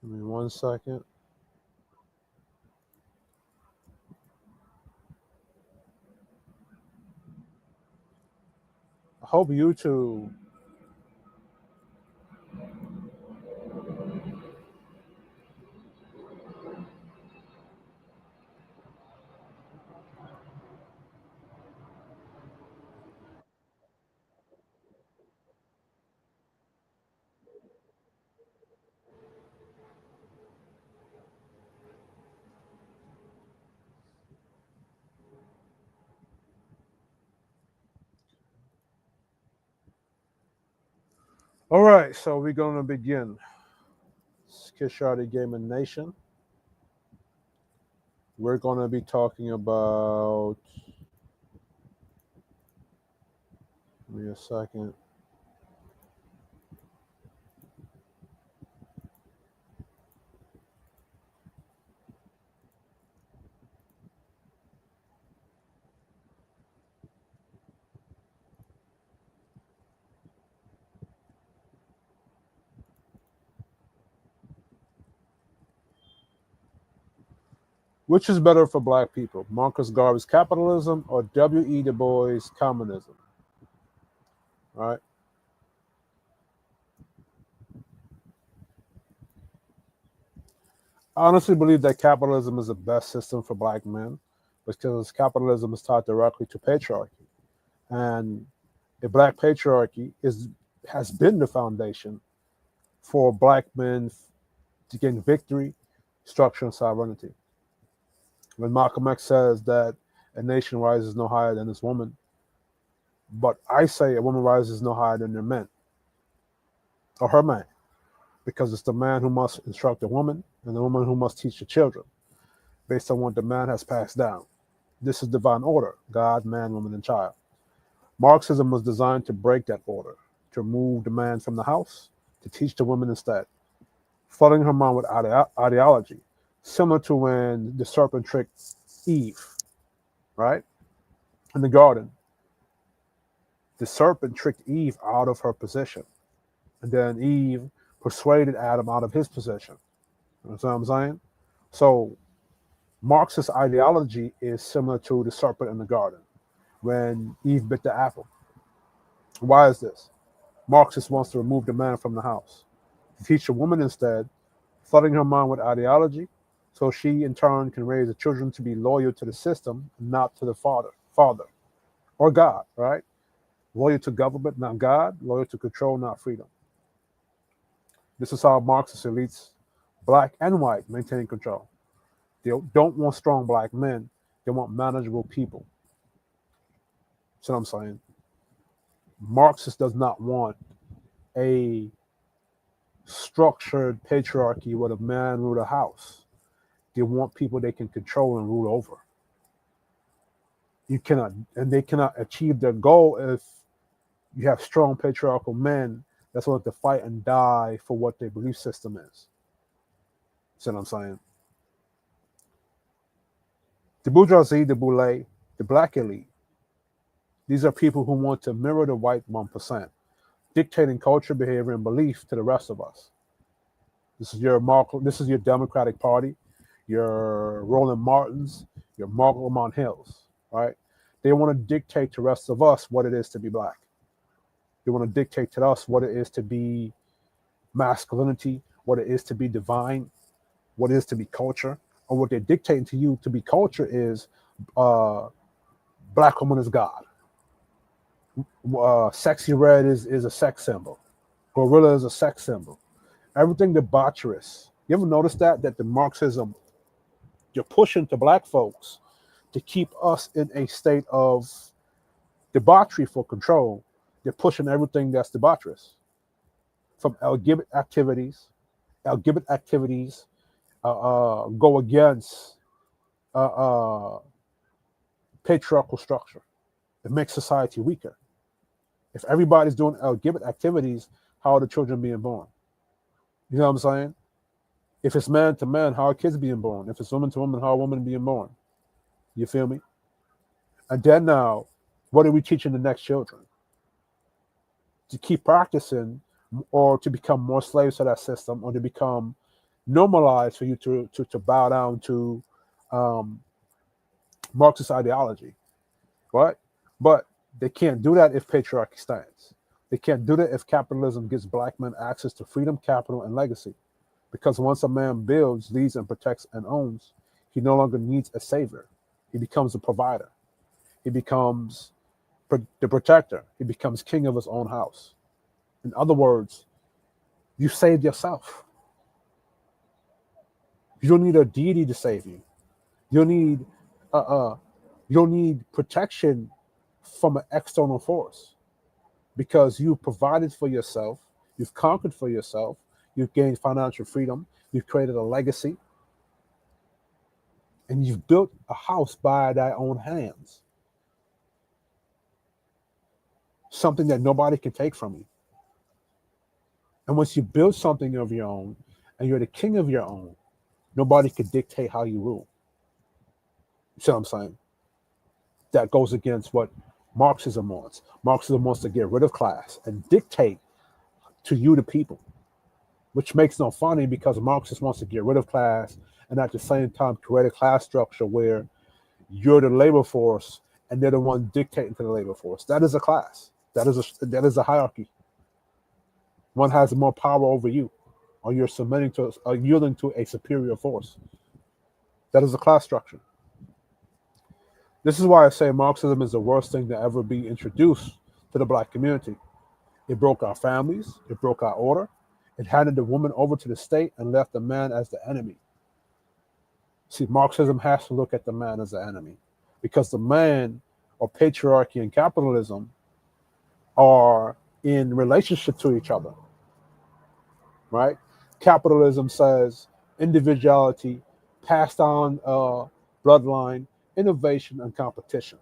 Give me 1 second. I hope YouTube. All right, so we're going to begin. Kishadi Gaming Nation. We're going to be talking about. Give me a second. Which is better for black people, Marcus Garvey's Capitalism or W.E. Bois' Communism? Right? I honestly believe that capitalism is the best system for black men because capitalism is tied directly to patriarchy. And a black patriarchy has been the foundation for black men to gain victory, structure, and sovereignty. When Malcolm X says that a nation rises no higher than its woman, but I say a woman rises no higher than their men or her man, because it's the man who must instruct the woman and the woman who must teach the children based on what the man has passed down. This is divine order: God, man, woman, and child. Marxism was designed to break that order, to remove the man from the house, to teach the woman instead, flooding her mind with ideology, similar to when the serpent tricked Eve, right? In the garden. The serpent tricked Eve out of her position. And then Eve persuaded Adam out of his position. You know what I'm saying? So Marxist ideology is similar to the serpent in the garden when Eve bit the apple. Why is this? Marxist wants to remove the man from the house, to teach the woman instead, flooding her mind with ideology, so she in turn can raise the children to be loyal to the system, not to the father, or God, right? Loyal to government, not God. Loyal to control, not freedom. This is how Marxist elites, black and white, maintain control. They don't want strong black men. They want manageable people. That's what I'm saying. Marxist does not want a structured patriarchy where the man rule the house. They want people they can control and rule over. You cannot, and they cannot achieve their goal if you have strong patriarchal men that's willing to fight and die for what their belief system is. See what I'm saying? The bourgeoisie, the boule, the black elite, these are people who want to mirror the white 1%, dictating culture, behavior, and belief to the rest of us. This is your Democratic Party, your Roland Martins, your Marco Lamont Hills, right? They want to dictate to the rest of us what it is to be black. They want to dictate to us what it is to be masculinity, what it is to be divine, what it is to be culture, or what they're dictating to you to be culture is black woman is God. Sexy red is a sex symbol. Gorilla is a sex symbol. Everything debaucherous. You ever notice that the Marxism you're pushing to black folks to keep us in a state of debauchery for control? They're pushing everything that's debaucherous, from LGBT activities. LGBT activities go against uh, uh, patriarchal structure. It makes society weaker. If everybody's doing LGBT activities, how are the children being born? You know what I'm saying? If it's man to man, how are kids being born? If it's woman to woman, how are women being born? You feel me? And then now, what are we teaching the next children? To keep practicing or to become more slaves to that system or to become normalized for you to bow down to um, Marxist ideology, right? But they can't do that if patriarchy stands. They can't do that if capitalism gives black men access to freedom, capital, and legacy. Because once a man builds, leads, and protects and owns, he no longer needs a savior. He becomes a provider. He becomes the protector. He becomes king of his own house. In other words, you saved yourself. You don't need a deity to save you. You don't need you don't need protection from an external force because you've provided for yourself, you've conquered for yourself, you've gained financial freedom, you've created a legacy, and you've built a house by thy own hands. Something that nobody can take from you. And once you build something of your own and you're the king of your own, nobody can dictate how you rule. You see what I'm saying? That goes against what Marxism wants. Marxism wants to get rid of class and dictate to you, the people, which makes no funny because Marxist wants to get rid of class and at the same time create a class structure where you're the labor force and they're the one dictating to the labor force. That is a class. That is a hierarchy. One has more power over you, or you're submitting to, or yielding to a superior force. That is a class structure. This is why I say Marxism is the worst thing to ever be introduced to the black community. It broke our families. It broke our order. It handed the woman over to the state and left the man as the enemy. See, Marxism has to look at the man as the enemy because the man, or patriarchy and capitalism, are in relationship to each other, right? Capitalism says individuality, passed on bloodline, innovation, and competition.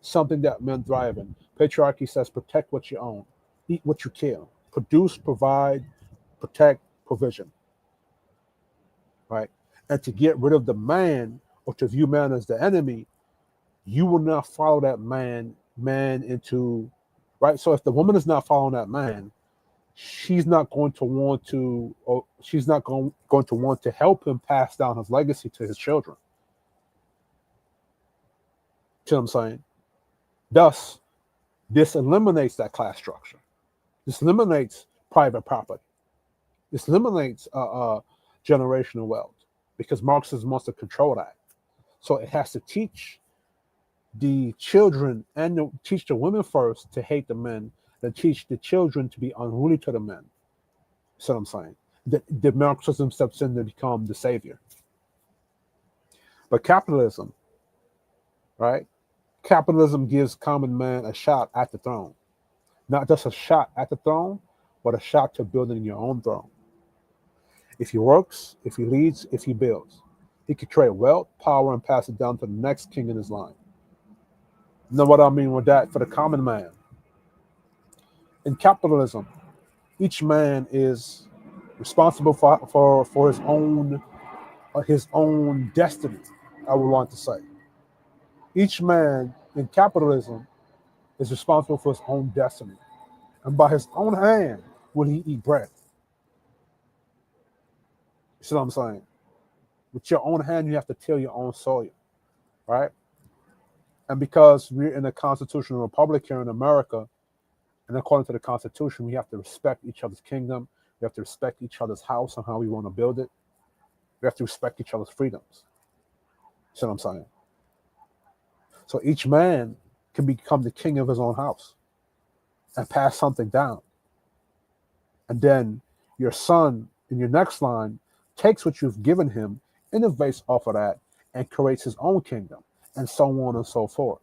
Something that men thrive in. Patriarchy says protect what you own, eat what you kill, produce, provide, protect, provision, right? And to get rid of the man or to view man as the enemy, you will not follow that man into, right? So if the woman is not following that man, she's not going to want to, or she's not going to want to help him pass down his legacy to his children. See what I'm saying? Thus, this eliminates that class structure. This eliminates private property. This eliminates generational wealth because Marxism wants to control that. So it has to teach the children and teach the women first to hate the men, then teach the children to be unruly to the men. See what I'm saying? The Marxism steps in to become the savior. But capitalism, right? Capitalism gives common man a shot at the throne. Not just a shot at the throne, but a shot to building your own throne. If he works, if he leads, if he builds, he could trade wealth, power, and pass it down to the next king in his line. You know what I mean with that for the common man? In capitalism, each man is responsible for his own destiny, I would want to say. Each man in capitalism is responsible for his own destiny. And by his own hand will he eat bread. You see what I'm saying? With your own hand, you have to till your own soil, right? And because we're in a constitutional republic here in America, and according to the Constitution, we have to respect each other's kingdom. We have to respect each other's house and how we want to build it. We have to respect each other's freedoms. You see what I'm saying? So each man can become the king of his own house and pass something down. And then your son in your next line takes what you've given him, innovates off of that, and creates his own kingdom, and so on and so forth.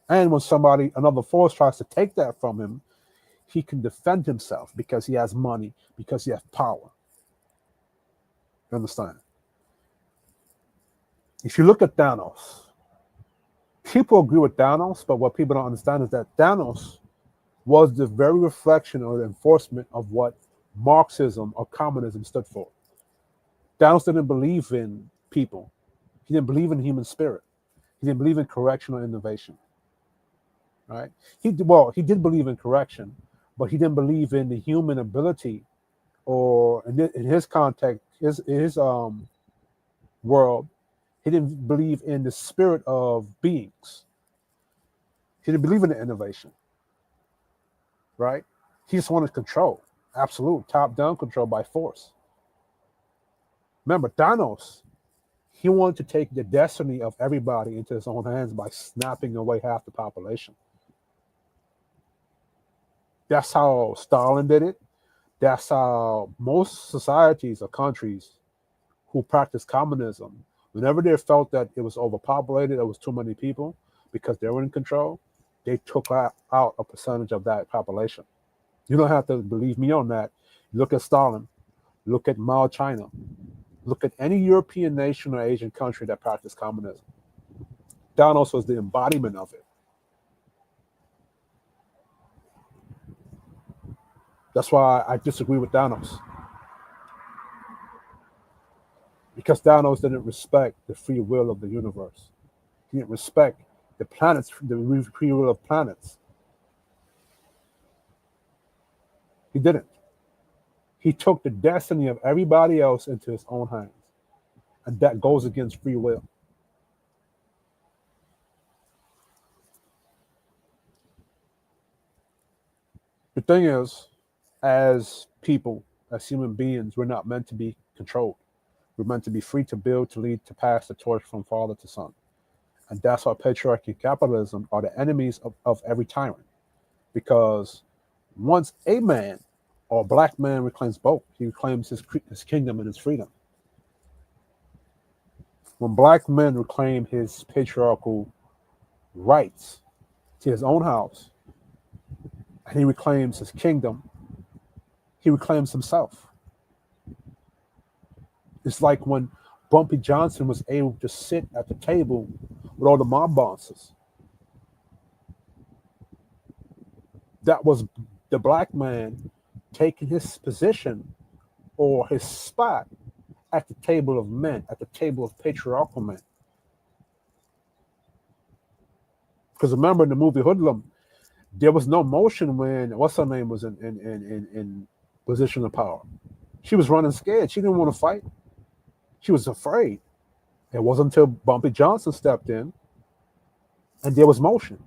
And when another force tries to take that from him, he can defend himself because he has money, because he has power. You understand? If you look at Thanos, people agree with Thanos, but what people don't understand is that Thanos was the very reflection or the enforcement of what Marxism or communism stood for. Thanos didn't believe in people. He didn't believe in human spirit. He didn't believe in correction or innovation. Right? He did believe in correction, but he didn't believe in the human ability, or in his context, his world, he didn't believe in the spirit of beings. He didn't believe in the innovation, right? He just wanted control, absolute top-down control by force. Remember, Thanos, he wanted to take the destiny of everybody into his own hands by snapping away half the population. That's how Stalin did it. That's how most societies or countries who practice communism, whenever they felt that it was overpopulated, there was too many people, because they were in control, they took out a percentage of that population. You don't have to believe me on that. Look at Stalin. Look at Mao China. Look at any European nation or Asian country that practiced communism. Thanos was the embodiment of it. That's why I disagree with Thanos. Because Thanos didn't respect the free will of the universe. He didn't respect the planets, the free will of planets. He didn't. He took the destiny of everybody else into his own hands. And that goes against free will. The thing is, as people, as human beings, we're not meant to be controlled. We're meant to be free to build, to lead, to pass the torch from father to son. And that's why patriarchy and capitalism are the enemies of every tyrant. Because once a man or a black man reclaims both, he reclaims his kingdom and his freedom. When black men reclaim his patriarchal rights to his own house, and he reclaims his kingdom, he reclaims himself. It's like when Bumpy Johnson was able to sit at the table with all the mob bosses. That was the black man taking his position or his spot at the table of men, at the table of patriarchal men. Because remember in the movie Hoodlum, there was no motion when what's her name was in position of power. She was running scared. She didn't want to fight. She was afraid. It wasn't until Bumpy Johnson stepped in and there was motion.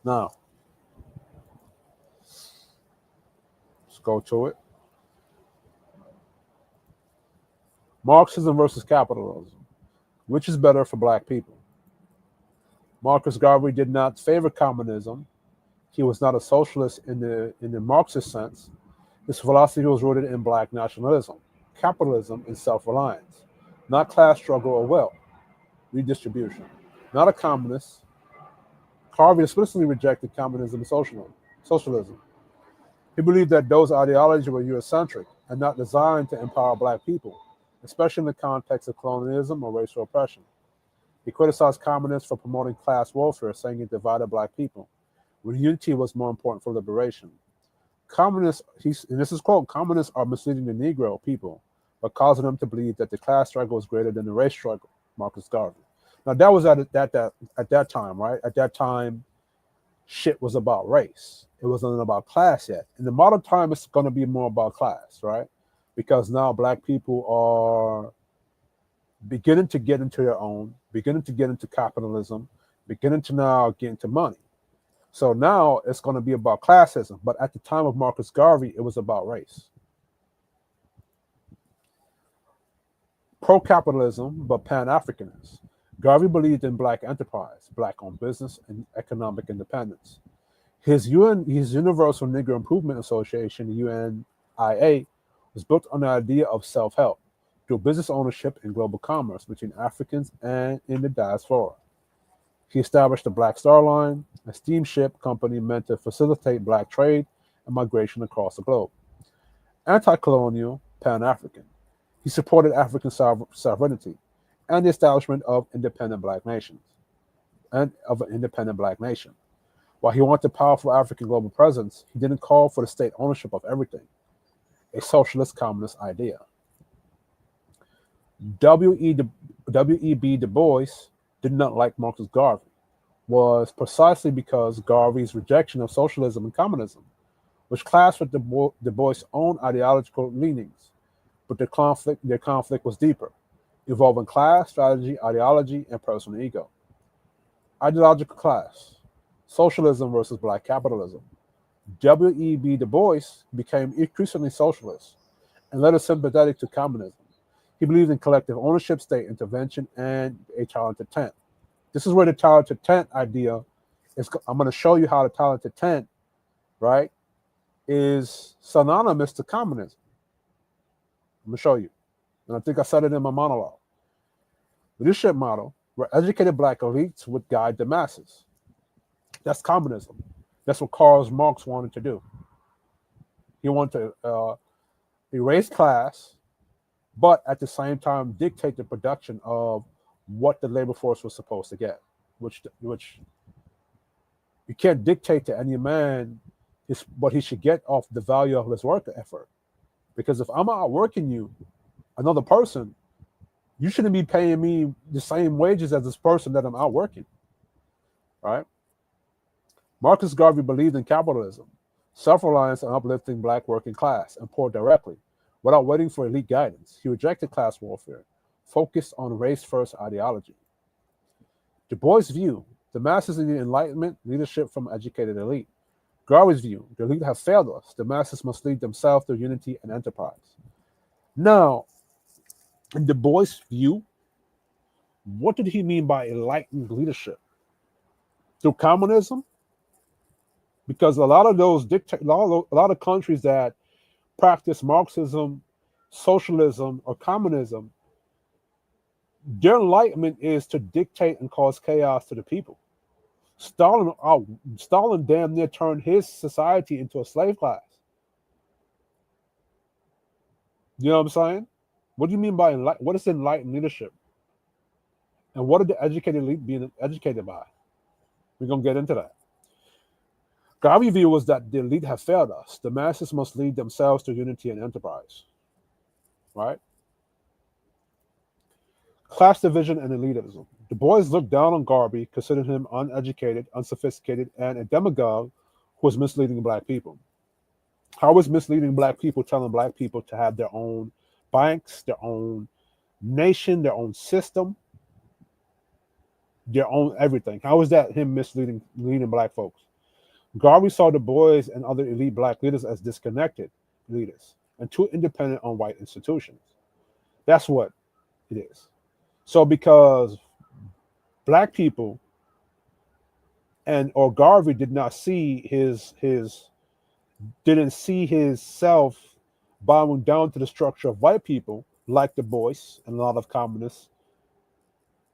Now, let's go to it. Marxism versus capitalism. Which is better for black people? Marcus Garvey did not favor communism. He was not a socialist in the Marxist sense. His philosophy was rooted in black nationalism, capitalism, and self-reliance, not class struggle or wealth redistribution. Not a communist. Garvey explicitly rejected communism and socialism. He believed that those ideologies were Eurocentric and not designed to empower black people, especially in the context of colonialism or racial oppression. He criticized communists for promoting class warfare, saying it divided black people, when unity was more important for liberation. Communists, and this is quote, communists are misleading the Negro people by causing them to believe that the class struggle was greater than the race struggle, Marcus Garvey. Now, that was at that time, right? At that time, shit was about race. It wasn't about class yet. In the modern time, it's going to be more about class, right? Because now black people are beginning to get into their own, beginning to get into capitalism, beginning to now get into money. So now it's going to be about classism. But at the time of Marcus Garvey, it was about race. Pro-capitalism, but Pan-Africanist. Garvey believed in black enterprise, black-owned business, and economic independence. His Universal Negro Improvement Association, UNIA, was built on the idea of self-help through business ownership and global commerce between Africans and in the diaspora. He established the Black Star Line, a steamship company meant to facilitate black trade and migration across the globe. Anti-colonial, Pan-African. He supported African sovereignty and the establishment of independent black nations and of an independent black nation. While he wanted powerful African global presence, he didn't call for the state ownership of everything, a socialist communist idea. W.E.B. Du Bois did not like Marcus Garvey was precisely because Garvey's rejection of socialism and communism, which clashed with Du Bois' own ideological leanings, but their conflict was deeper, involving class, strategy, ideology, and personal ego. Ideological class, socialism versus black capitalism. W.E.B. Du Bois became increasingly socialist and later sympathetic to communism. He believed in collective ownership, state intervention, and a talented tent. This is where the talented tent idea is. I'm going to show you how the talented tent, right, is synonymous to communism. I'm going to show you. And I think I said it in my monologue. Leadership model, where educated black elites would guide the masses. That's communism. That's what Karl Marx wanted to do. He wanted to erase class, but at the same time dictate the production of what the labor force was supposed to get, which you can't dictate to any man what he should get off the value of his work effort. Because if I'm outworking you, another person, you shouldn't be paying me the same wages as this person that I'm outworking, right? Marcus Garvey believed in capitalism, self-reliance, and uplifting black working class, and poor directly, without waiting for elite guidance. He rejected class warfare, focused on race-first ideology. Du Bois' view, the masses need enlightenment, leadership from educated elite. Garvey's view, the elite have failed us. The masses must lead themselves through unity and enterprise. Now, in Du Bois' view, what did he mean by enlightened leadership? Through communism? Because a lot of those a lot of countries that practice Marxism, socialism, or communism, their enlightenment is to dictate and cause chaos to the people. Stalin damn near turned his society into a slave class. You know what I'm saying? What do you mean by what is enlightened leadership? And what are the educated elite being educated by? We're going to get into that. Garvey's view was that the elite have failed us. The masses must lead themselves to unity and enterprise. Right? Class division and elitism. Du Bois looked down on Garvey, considering him uneducated, unsophisticated, and a demagogue who was misleading black people. How was misleading black people telling black people to have their own banks, their own nation, their own system, their own everything? How is that him leading black folks? Garvey saw Du Bois and other elite black leaders as disconnected leaders and too independent on white institutions. That's what it is. So because black people or Garvey did not see didn't see himself bowing down to the structure of white people like Du Bois and a lot of communists,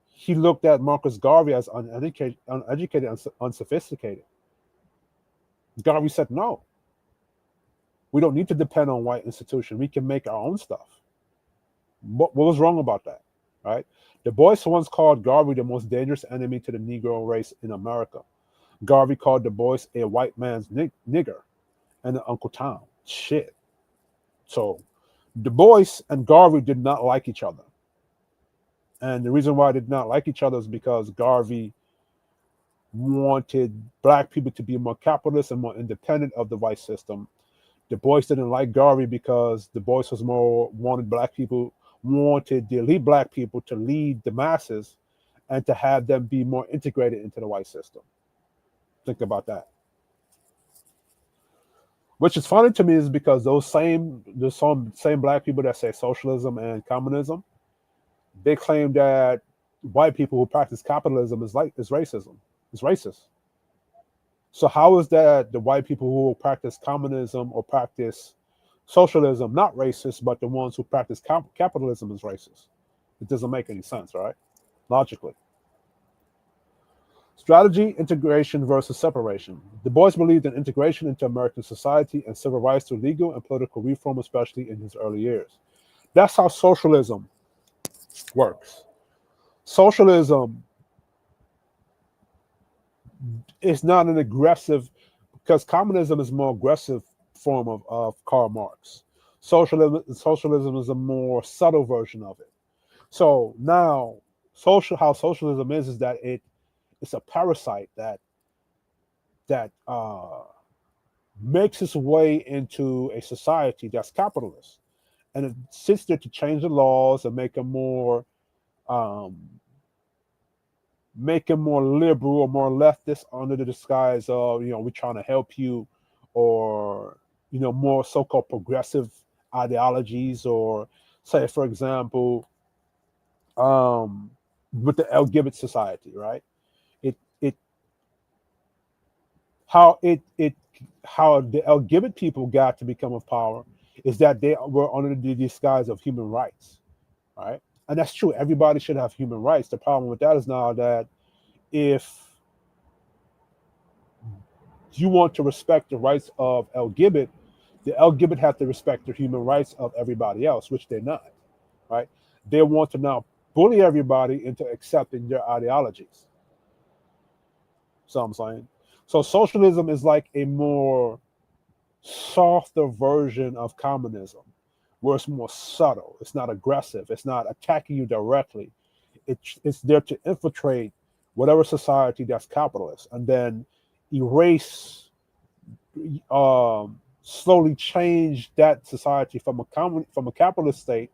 he looked at Marcus Garvey as uneducated, unsophisticated. Garvey said, no, we don't need to depend on white institutions. We can make our own stuff. What was wrong about that, right? Du Bois once called Garvey the most dangerous enemy to the Negro race in America. Garvey called Du Bois a white man's nigger and an Uncle Tom. Shit. So Du Bois and Garvey did not like each other. And the reason why they did not like each other is because Garvey wanted black people to be more capitalist and more independent of the white system. Du Bois didn't like Garvey because Du Bois wanted the elite black people to lead the masses and to have them be more integrated into the white system. Think about that. Which is funny to me is because there's some same black people that say socialism and communism, they claim that white people who practice capitalism is racism. It's racist. So how is that the white people who practice communism or practice socialism not racist, but the ones who practice capitalism is racist? It doesn't make any sense, right? Logically. Strategy, integration versus separation. Du Bois believed in integration into American society and civil rights through legal and political reform, especially in his early years. That's how socialism works. Socialism is not an aggressive, because communism is a more aggressive form of Karl Marx. Socialism is a more subtle version of it. So now how socialism is that it's a parasite that makes its way into a society that's capitalist, and it sits there to change the laws and um, make them more liberal or more leftist under the disguise of, we're trying to help you, or more so-called progressive ideologies, or say, for example, um, with the LGBT society, right? It how it how the LGBT people got to become of power is that they were under the disguise of human rights, right? And that's true. Everybody should have human rights. The problem with that is now that if you want to respect the rights of LGBT, the LGBT have to respect the human rights of everybody else, which they're not, right? They want to now bully everybody into accepting their ideologies. So I'm saying, so socialism is like a more softer version of communism, where it's more subtle. It's not aggressive. It's not attacking you directly. It's there to infiltrate whatever society that's capitalist, and then erase, slowly change that society from from a capitalist state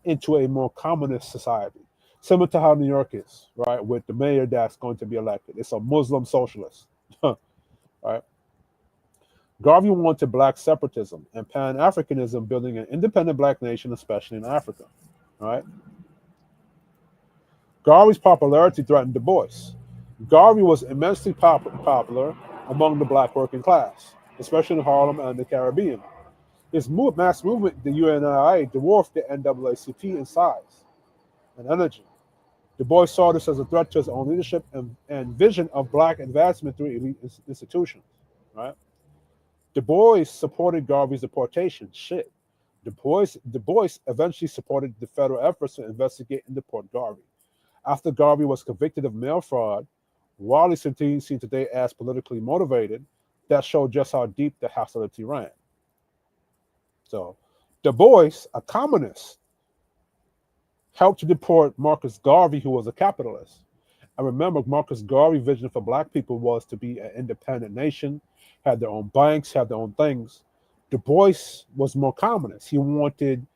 into a more communist society, similar to how New York is, right? With the mayor that's going to be elected, it's a Muslim socialist, right? Garvey wanted black separatism and Pan Africanism, building an independent black nation, especially in Africa, right? Garvey's popularity threatened Du Bois. Garvey was immensely popular among the black working class, especially in Harlem and the Caribbean. His mass movement, the UNIA, dwarfed the NAACP in size and energy. Du Bois saw this as a threat to his own leadership and vision of black advancement through elite institutions, right? Du Bois supported Garvey's deportation. Shit. Du Bois eventually supported the federal efforts to investigate and deport Garvey. After Garvey was convicted of mail fraud, widely seen today as politically motivated, that showed just how deep the hostility ran. So, Du Bois, a communist, helped to deport Marcus Garvey, who was a capitalist. And remember, Marcus Garvey's vision for black people was to be an independent nation, had their own banks, had their own things. Du Bois was more communist. He wanted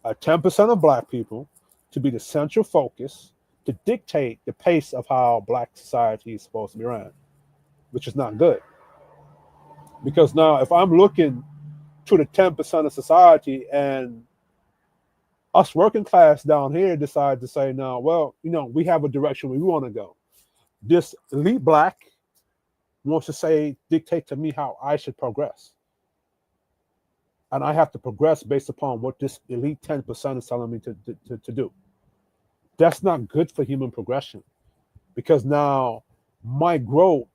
10% of black people to be the central focus to dictate the pace of how black society is supposed to be ran, which is not good. Because now, if I'm looking to the 10% of society, and us working class down here decide to say, no, well, we have a direction we want to go. This elite black wants to say, dictate to me how I should progress. And I have to progress based upon what this elite 10% is telling me to do. That's not good for human progression, because now my growth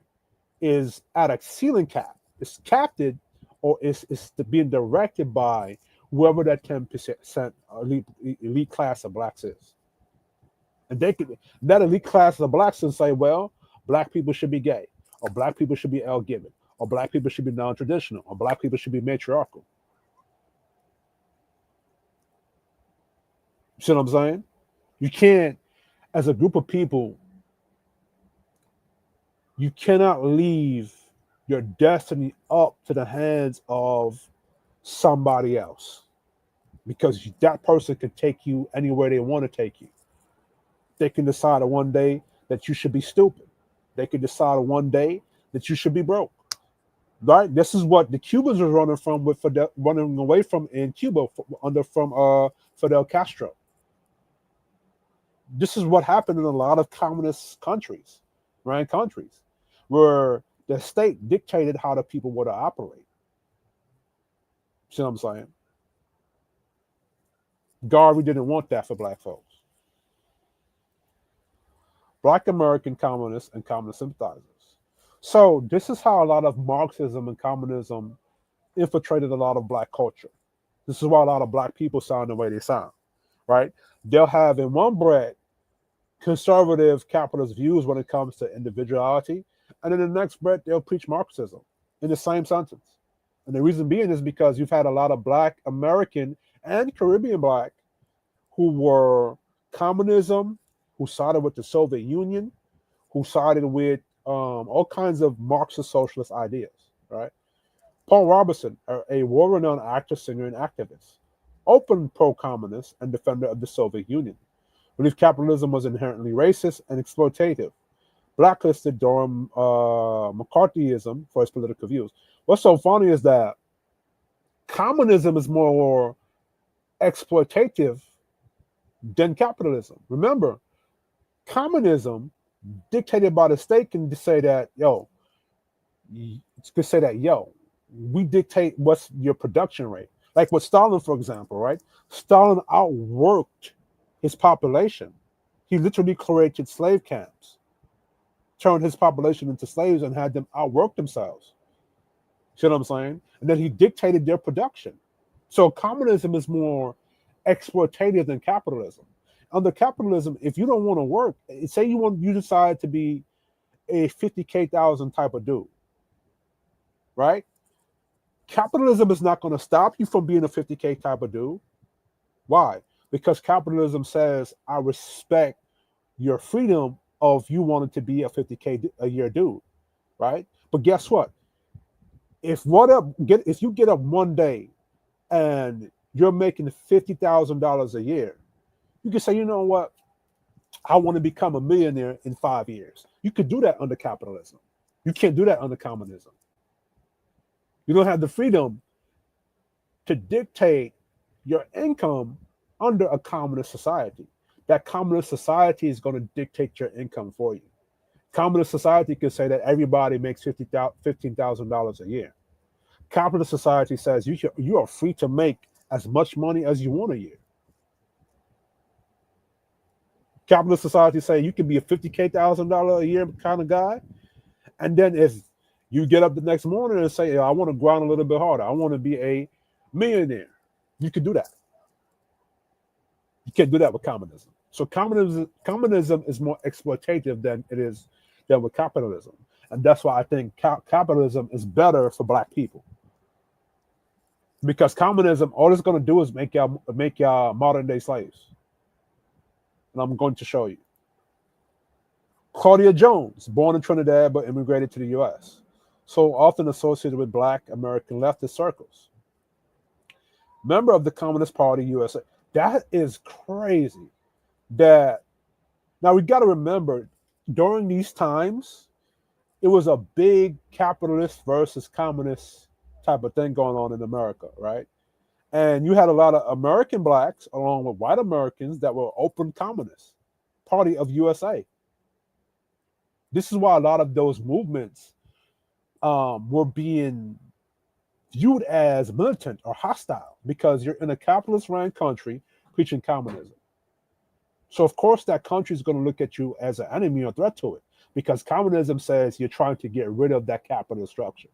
is at a ceiling cap. It's capped, or it's being directed by whoever that 10% elite class of blacks is. And that elite class of blacks can say, well, black people should be gay, or black people should be LGBT, or black people should be non-traditional, or black people should be matriarchal. You see what I'm saying? You can't, as a group of people, you cannot leave your destiny up to the hands of somebody else, because that person can take you anywhere they want to take you. They can decide one day that you should be stupid. They can decide one day that you should be broke. Right? This is what the Cubans were running away from in Cuba from Fidel Castro. This is what happened in a lot of communist countries, right? Countries where the state dictated how the people were to operate. See what I'm saying? Garvey didn't want that for black folks. Black American communists and communist sympathizers. So this is how a lot of Marxism and communism infiltrated a lot of black culture. This is why a lot of black people sound the way they sound, right? They'll have in one breath conservative capitalist views when it comes to individuality, and in the next breath they'll preach Marxism in the same sentence. And the reason being is because you've had a lot of black American and Caribbean black who were communism who sided with the Soviet Union, who sided with all kinds of Marxist socialist ideas, right? Paul Robeson, a world-renowned actor, singer, and activist, open pro-communist and defender of the Soviet Union, believed capitalism was inherently racist and exploitative, blacklisted during McCarthyism for his political views. What's so funny is that communism is more exploitative than capitalism. Remember, communism dictated by the state can say that, we dictate what's your production rate. Like with Stalin, for example, right? Stalin outworked his population. He literally created slave camps, turned his population into slaves and had them outwork themselves. See what I'm saying? And then he dictated their production. So communism is more exploitative than capitalism. Under capitalism, if you don't want to work, say you decide to be a 50,000 type of dude, right? Capitalism is not going to stop you from being a 50K type of dude. Why? Because capitalism says, I respect your freedom of you wanting to be a 50K a year dude, right? But guess what? If you get up one day and you're making $50,000 a year, you can say, you know what? I want to become a millionaire in 5 years. You could do that under capitalism. You can't do that under communism. You don't have the freedom to dictate your income under a communist society. That communist society is going to dictate your income for you. Communist society can say that everybody makes $15,000 a year. Capitalist society says you are free to make as much money as you want a year. Capitalist society say you can be a $50,000 a year kind of guy, and then if you get up the next morning and say, I want to grind a little bit harder, I want to be a millionaire, you can do that. You can't do that with communism. So communism is more exploitative than with capitalism, and that's why I think capitalism is better for Black people. Because communism, all it's going to do is make y'all modern day slaves, and I'm going to show you. Claudia Jones, born in Trinidad but immigrated to the U.S., so often associated with Black American leftist circles. Member of the Communist Party USA. That is crazy. Now we got to remember, during these times, it was a big capitalist versus communist type of thing going on in America, right? And you had a lot of American Blacks along with white Americans that were open communists, Party of USA. This is why a lot of those movements were being viewed as militant or hostile, because you're in a capitalist-run country preaching communism. So of course that country is going to look at you as an enemy or threat to it, because communism says you're trying to get rid of that capitalist structure,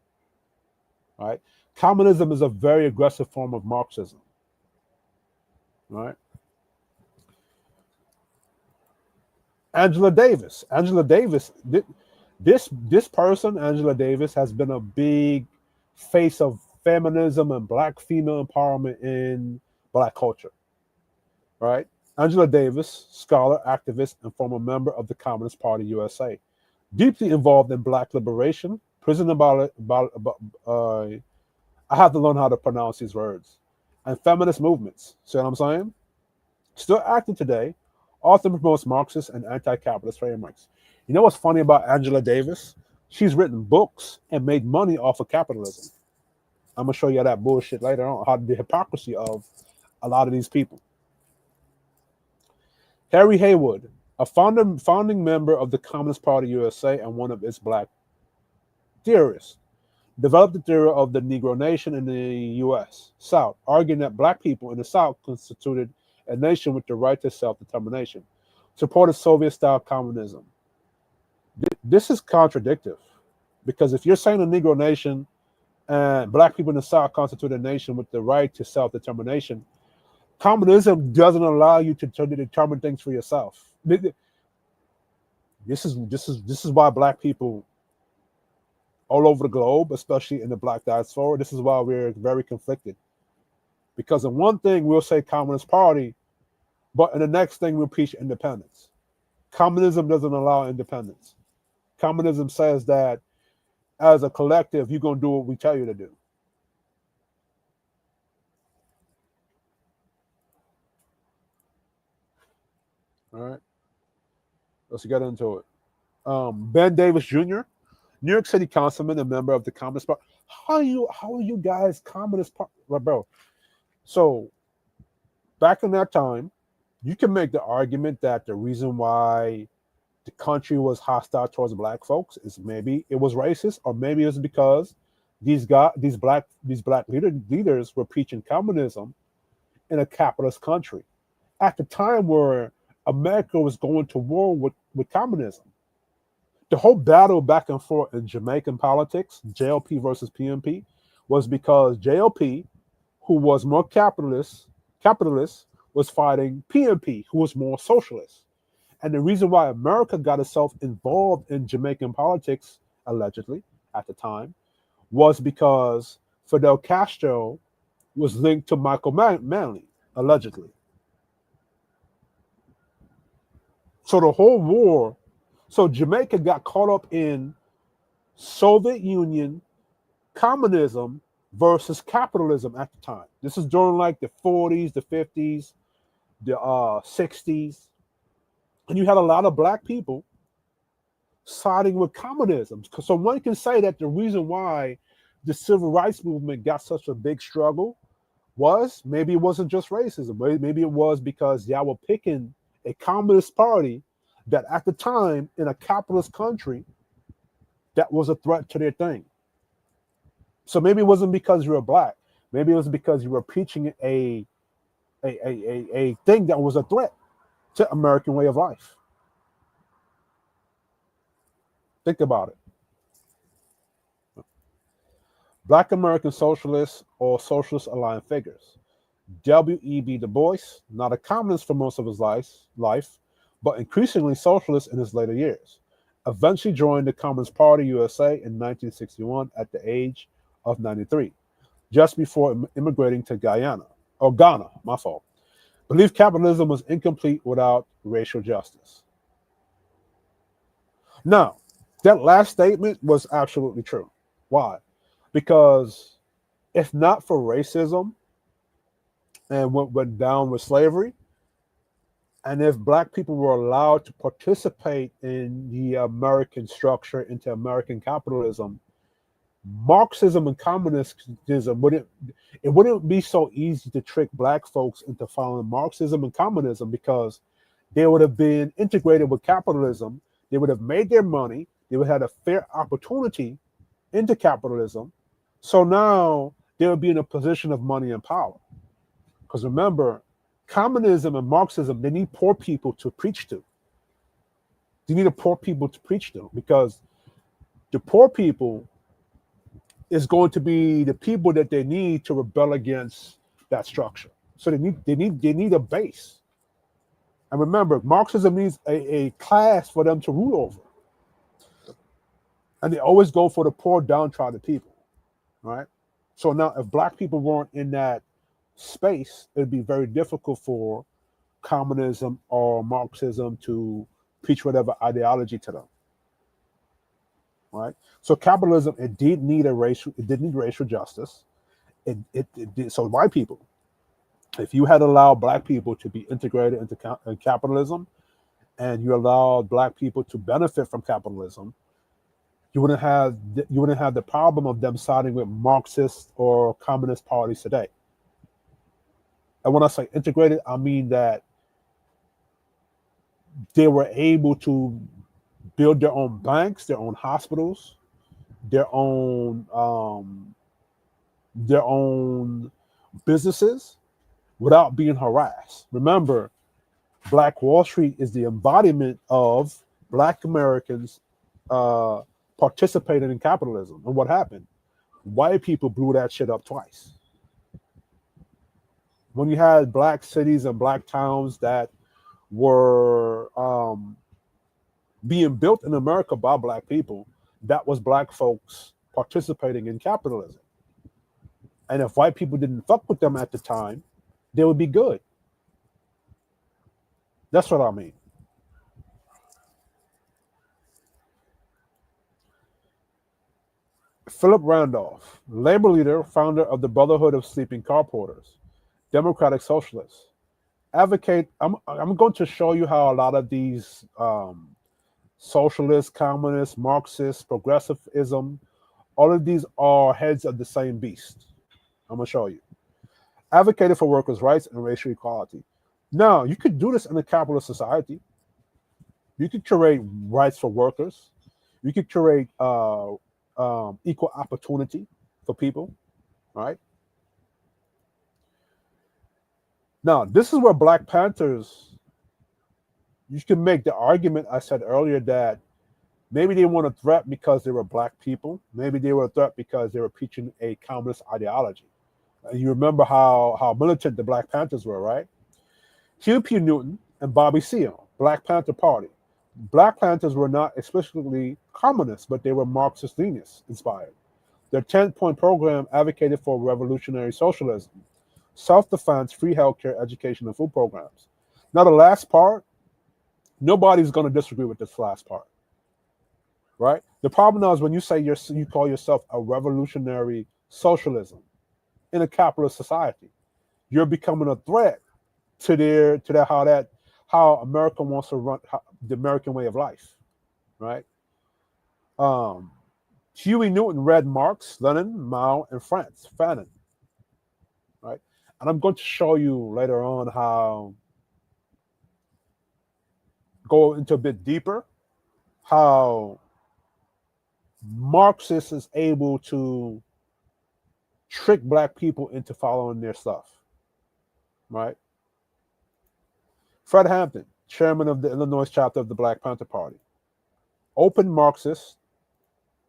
right? Communism is a very aggressive form of Marxism, right? Angela Davis, this person, Angela Davis, has been a big face of feminism and Black female empowerment in Black culture, right? Angela Davis, scholar, activist, and former member of the Communist Party USA, deeply involved in Black liberation, prison I have to learn how to pronounce these words, and feminist movements. See what I'm saying? Still active today, often promotes Marxist and anti-capitalist frameworks. You know what's funny about Angela Davis? She's written books and made money off of capitalism. I'm going to show you that bullshit later on, how the hypocrisy of a lot of these people. Harry Haywood, a founding member of the Communist Party USA and one of its Black theorists, developed the theory of the Negro Nation in the U.S. South, arguing that Black people in the South constituted a nation with the right to self-determination, supported Soviet-style communism. This is contradictory, because if you're saying a Negro Nation and Black people in the South constitute a nation with the right to self-determination, communism doesn't allow you to determine things for yourself. This is why Black people all over the globe, especially in the Black diaspora, this is why we're very conflicted. Because in one thing we'll say Communist Party, but in the next thing we'll preach independence. Communism doesn't allow independence. Communism says that as a collective, you're going to do what we tell you to do. All right, let's get into it. Ben Davis Jr., New York City councilman and member of the Communist Party. How are you guys Communist Party, well, bro? So back in that time, you can make the argument that the reason why the country was hostile towards black folks is maybe it was racist, or maybe it was because these black leaders were preaching communism in a capitalist country at the time where America was going to war with communism. The whole battle back and forth in Jamaican politics, JLP versus PMP, was because JLP, who was more capitalist, was fighting PMP, who was more socialist. And the reason why America got itself involved in Jamaican politics, allegedly, at the time, was because Fidel Castro was linked to Michael Manley, allegedly. So the whole war, so Jamaica got caught up in Soviet Union, communism versus capitalism at the time. This is during like the 40s, the 50s, the 60s. And you had a lot of black people siding with communism. So one can say that the reason why the civil rights movement got such a big struggle was maybe it wasn't just racism. Maybe it was because y'all were picking a communist party that at the time in a capitalist country that was a threat to their thing. So maybe it wasn't because you were black. Maybe it was because you were preaching a thing that was a threat to American way of life. Think about it. Black American socialists or socialist aligned figures. W.E.B. Du Bois, not a communist for most of his life, but increasingly socialist in his later years. Eventually joined the Communist Party USA in 1961 at the age of 93, just before immigrating to Ghana, my fault. Believed capitalism was incomplete without racial justice. Now, that last statement was absolutely true. Why? Because if not for racism and what went down with slavery, and if black people were allowed to participate in the American structure into American capitalism, Marxism and communism wouldn't be so easy to trick black folks into following Marxism and communism because they would have been integrated with capitalism. They would have made their money. They would have had a fair opportunity into capitalism. So now they would be in a position of money and power. Because remember, communism and Marxism, they need poor people to preach to. They need poor people to preach to because the poor people is going to be the people that they need to rebel against that structure. So they need a base. And remember, Marxism needs a class for them to rule over. And they always go for the poor, downtrodden people, right? So now if black people weren't in that space, it'd be very difficult for communism or Marxism to preach whatever ideology to them. Right? So capitalism, it did need racial justice. It did. So white people, if you had allowed black people to be integrated into capitalism, and you allowed black people to benefit from capitalism, you wouldn't have the problem of them siding with Marxist or communist parties today. And when I say integrated, I mean that they were able to build their own banks, their own hospitals, their own businesses without being harassed. Remember, Black Wall Street is the embodiment of Black Americans participating in capitalism. And what happened? White people blew that shit up twice. When you had black cities and black towns that were being built in America by black people, that was black folks participating in capitalism. And if white people didn't fuck with them at the time, they would be good. That's what I mean. Philip Randolph, labor leader, founder of the Brotherhood of Sleeping Car Porters, democratic socialist. Advocate. I'm going to show you how a lot of these socialists, communists, Marxists, progressivism, all of these are heads of the same beast. I'm going to show you. Advocated for workers' rights and racial equality. Now, you could do this in a capitalist society. You could create rights for workers. You could create equal opportunity for people, right? Now, this is where Black Panthers, you can make the argument I said earlier that maybe they weren't a threat because they were Black people. Maybe they were a threat because they were preaching a communist ideology. You remember how militant the Black Panthers were, right? Hugh P. Newton and Bobby Seale, Black Panther Party. Black Panthers were not explicitly communists, but they were Marxist-Leninist inspired. Their 10-point program advocated for revolutionary socialism, self-defense, free healthcare, education, and food programs. Now, the last part, nobody's going to disagree with this last part, right? The problem now is when you say you call yourself a revolutionary socialism in a capitalist society, you're becoming a threat to how America wants to run the American way of life, right? Huey Newton read Marx, Lenin, Mao, and Franz Fanon, right? And I'm going to show you later on how, go into a bit deeper, how Marxist is able to trick Black people into following their stuff, right? Fred Hampton, chairman of the Illinois chapter of the Black Panther Party, open Marxist,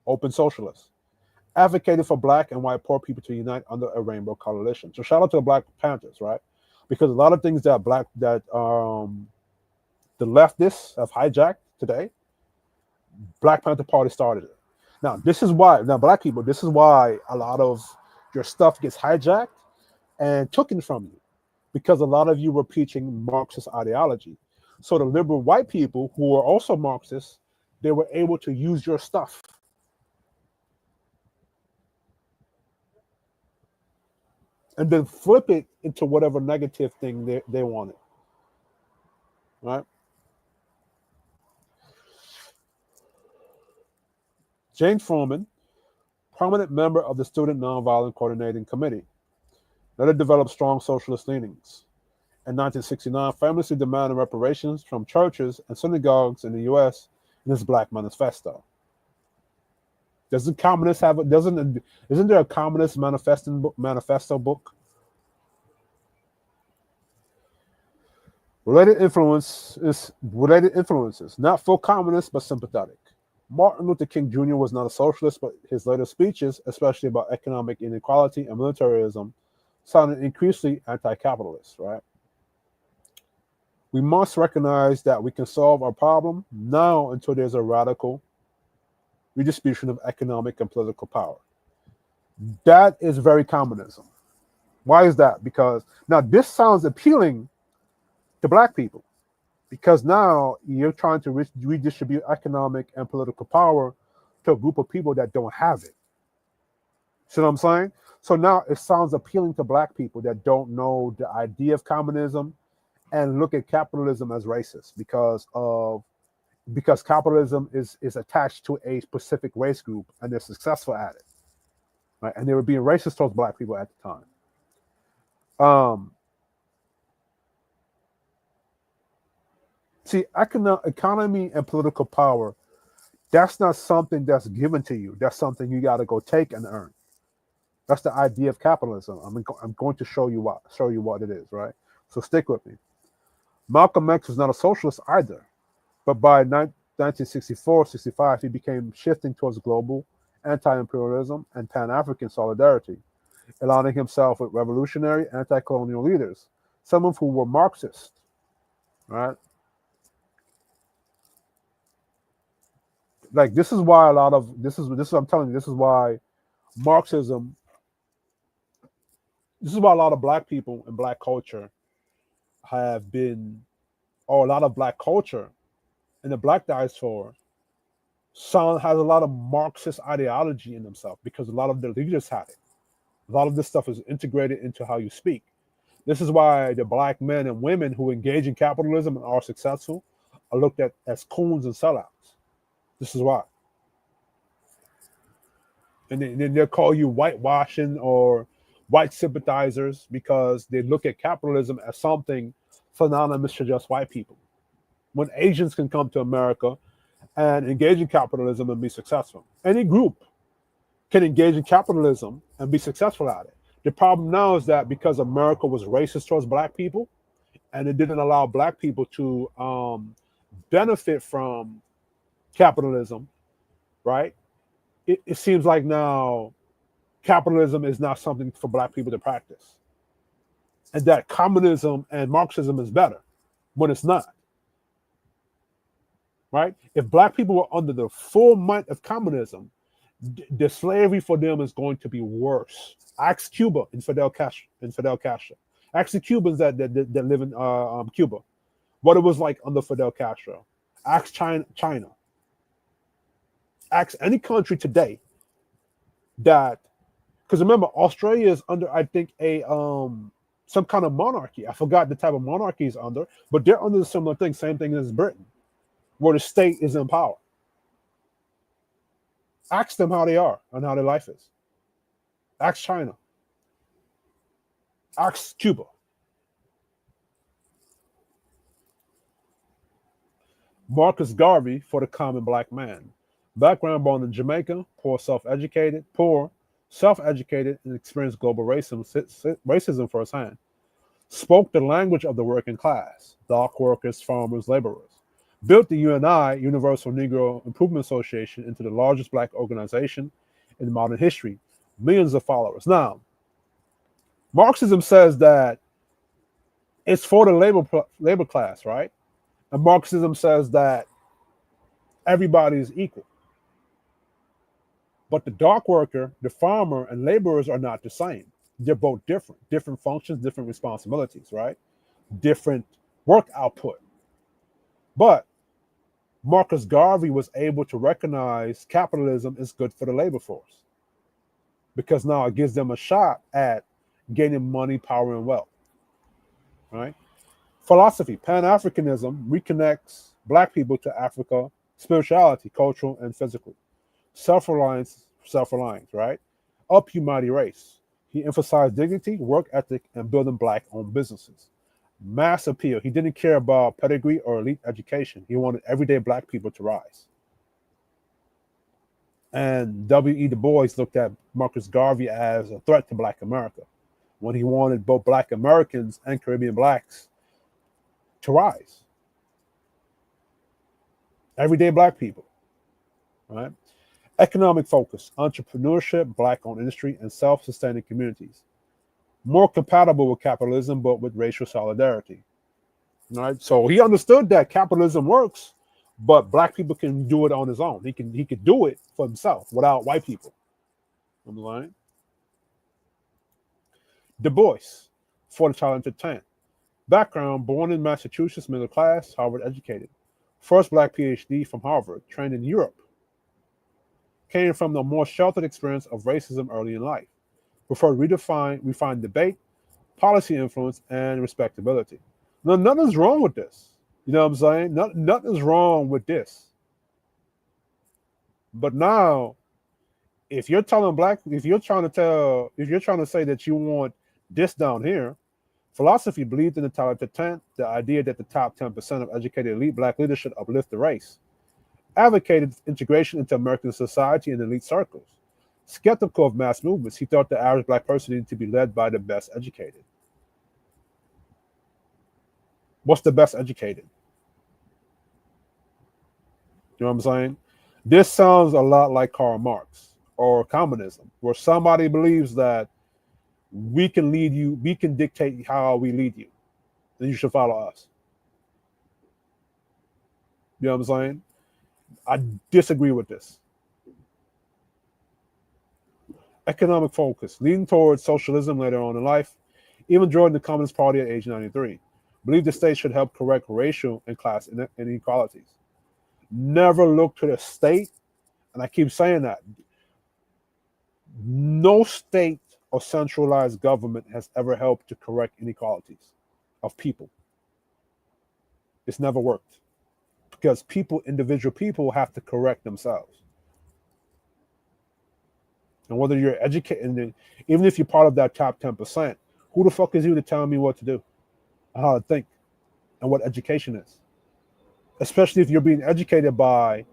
open socialist, advocated for Black and white poor people to unite under a rainbow coalition. So shout out to the Black Panthers, right? Because a lot of things that the leftists have hijacked today, Black Panther Party started it. Now, Black people, this is why a lot of your stuff gets hijacked and taken from you, because a lot of you were preaching Marxist ideology. So the liberal white people who are also Marxists, they were able to use your stuff. And then flip it into whatever negative thing they wanted, right? Jane Foreman, prominent member of the Student Nonviolent Coordinating Committee, later developed strong socialist leanings. In 1969, famously demanded reparations from churches and synagogues in the U.S. in his Black Manifesto. Doesn't communists have isn't there a communist manifesto book? Related influences, not full communist, but sympathetic. Martin Luther King Jr. was not a socialist, but his later speeches, especially about economic inequality and militarism, sounded increasingly anti-capitalist, right? We must recognize that we can solve our problem now until there's a radical redistribution of economic and political power. That is very communism. Why is that? Because now this sounds appealing to Black people, because now you're trying to redistribute economic and political power to a group of people that don't have it. See what I'm saying? So now it sounds appealing to Black people that don't know the idea of communism and look at capitalism as racist because capitalism is attached to a specific race group and they're successful at it, right? And they were being racist towards Black people at the time. See, economy and political power, that's not something that's given to you. That's something you got to go take and earn. That's the idea of capitalism. I'm going to show you what it is, right? So stick with me. Malcolm X was not a socialist either, but by 1964-65, he became shifting towards global anti-imperialism and Pan-African solidarity, aligning himself with revolutionary anti-colonial leaders, some of whom were Marxist, right? Like this is why I'm telling you, this is why Marxism, this is why a lot of Black people and Black culture have been, or a lot of Black culture in the Black diaspora Some has a lot of Marxist ideology in themselves because a lot of the leaders had it. A lot of this stuff is integrated into how you speak. This is why the black men and women who engage in capitalism and are successful are looked at as coons and sellouts. This is why. And then they'll call you whitewashing or white sympathizers because they look at capitalism as something synonymous to just white people. When Asians can come to America and engage in capitalism and be successful, any group can engage in capitalism and be successful at it. The problem now is that because America was racist towards black people and it didn't allow black people to benefit from capitalism, right? It seems like now capitalism is not something for black people to practice. And that communism and Marxism is better when it's not. Right? If black people were under the full might of communism, the slavery for them is going to be worse. Ask Cuba and Fidel Castro. Ask the Cubans that live in Cuba what it was like under Fidel Castro. Ask China. Ask any country today that, because remember, Australia is under, I think, a some kind of monarchy. I forgot the type of monarchy is under, but they're under a similar thing, same thing as Britain, where the state is in power. Ask them how they are and how their life is. Ask China. Ask Cuba. Marcus Garvey for the common black man. Background: born in Jamaica, poor, self-educated, and experienced global racism firsthand. Spoke the language of the working class, dock workers, farmers, laborers. Built the UNI, Universal Negro Improvement Association, into the largest black organization in modern history. Millions of followers. Now, Marxism says that it's for the labor class, right? And Marxism says that everybody is equal. But the dock worker, the farmer, and laborers are not the same. They're both different functions, different responsibilities, right? Different work output. But Marcus Garvey was able to recognize capitalism is good for the labor force because now it gives them a shot at gaining money, power, and wealth, right? Philosophy: Pan-Africanism reconnects black people to Africa, spirituality, cultural and physical. Self-reliance, right? Up humanity race. He emphasized dignity, work ethic, and building black-owned businesses. Mass appeal. He didn't care about pedigree or elite education. He wanted everyday black people to rise. And W.E.B. Bois looked at Marcus Garvey as a threat to black America when he wanted both black Americans and Caribbean blacks to rise. Everyday black people, right? Economic focus: entrepreneurship, black-owned industry, and self-sustaining communities. More compatible with capitalism, but with racial solidarity. Right? So he understood that capitalism works, but black people can do it on his own. He could do it for himself without white people. I'm lying. Du Bois for the talented 10. Background: born in Massachusetts, middle class, Harvard educated. First black PhD from Harvard, trained in Europe. Came from the more sheltered experience of racism early in life. Preferred refined debate, policy influence, and respectability. Now, nothing's wrong with this. You know what I'm saying? Nothing's wrong with this. But now, if you're trying to say that you want this down here, philosophy believed in the talented 10, the idea that the top 10% of educated elite black leaders should uplift the race. Advocated integration into American society and elite circles. Skeptical of mass movements, he thought the average black person needed to be led by the best educated. What's the best educated? You know what I'm saying? This sounds a lot like Karl Marx or communism, where somebody believes that we can lead you, we can dictate how we lead you, and you should follow us. You know what I'm saying? I disagree with this. Economic focus, leaning towards socialism later on in life, even joined the Communist Party at age 93. Believed the state should help correct racial and class inequalities. Never looked to the state And I keep saying that. No state or centralized government has ever helped to correct inequalities of people. It's never worked because individual people have to correct themselves. And whether you're educated, even if you're part of that top 10%, who the fuck is you to tell me what to do, and how to think, and what education is? Especially if you're being educated by,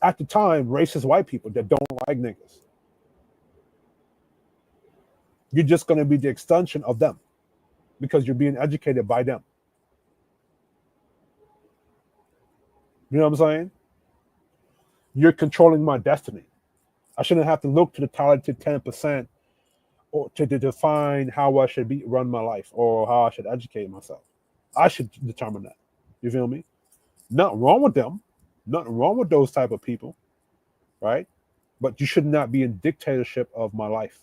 at the time, racist white people that don't like niggas. You're just going to be the extension of them because you're being educated by them. You know what I'm saying? You're controlling my destiny. I shouldn't have to look to the talented 10% or to define how I should run my life or how I should educate myself. I should determine that. You feel me? Nothing wrong with them. Nothing wrong with those type of people, right? But you should not be in dictatorship of my life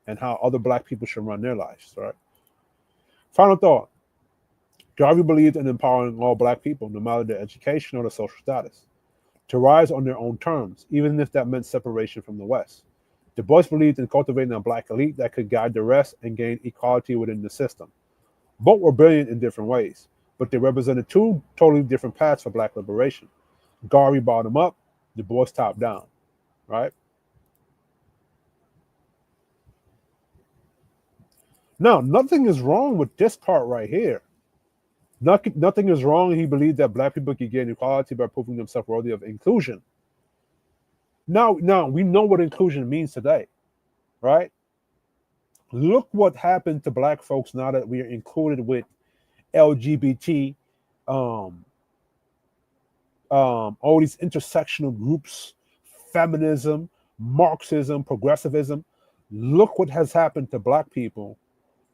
and how other black people should run their lives, right? Final thought. Garvey believed in empowering all black people, no matter their education or their social status, to rise on their own terms, even if that meant separation from the West. Du Bois believed in cultivating a black elite that could guide the rest and gain equality within the system. Both were brilliant in different ways, but they represented two totally different paths for black liberation. Garvey bottom up, Du Bois top down, right? Now, nothing is wrong with this part right here. Nothing is wrong. He believed that black people could gain equality by proving themselves worthy of inclusion. Now we know what inclusion means today, right? Look what happened to black folks now that we are included with LGBT, all these intersectional groups, feminism, Marxism, progressivism. Look what has happened to black people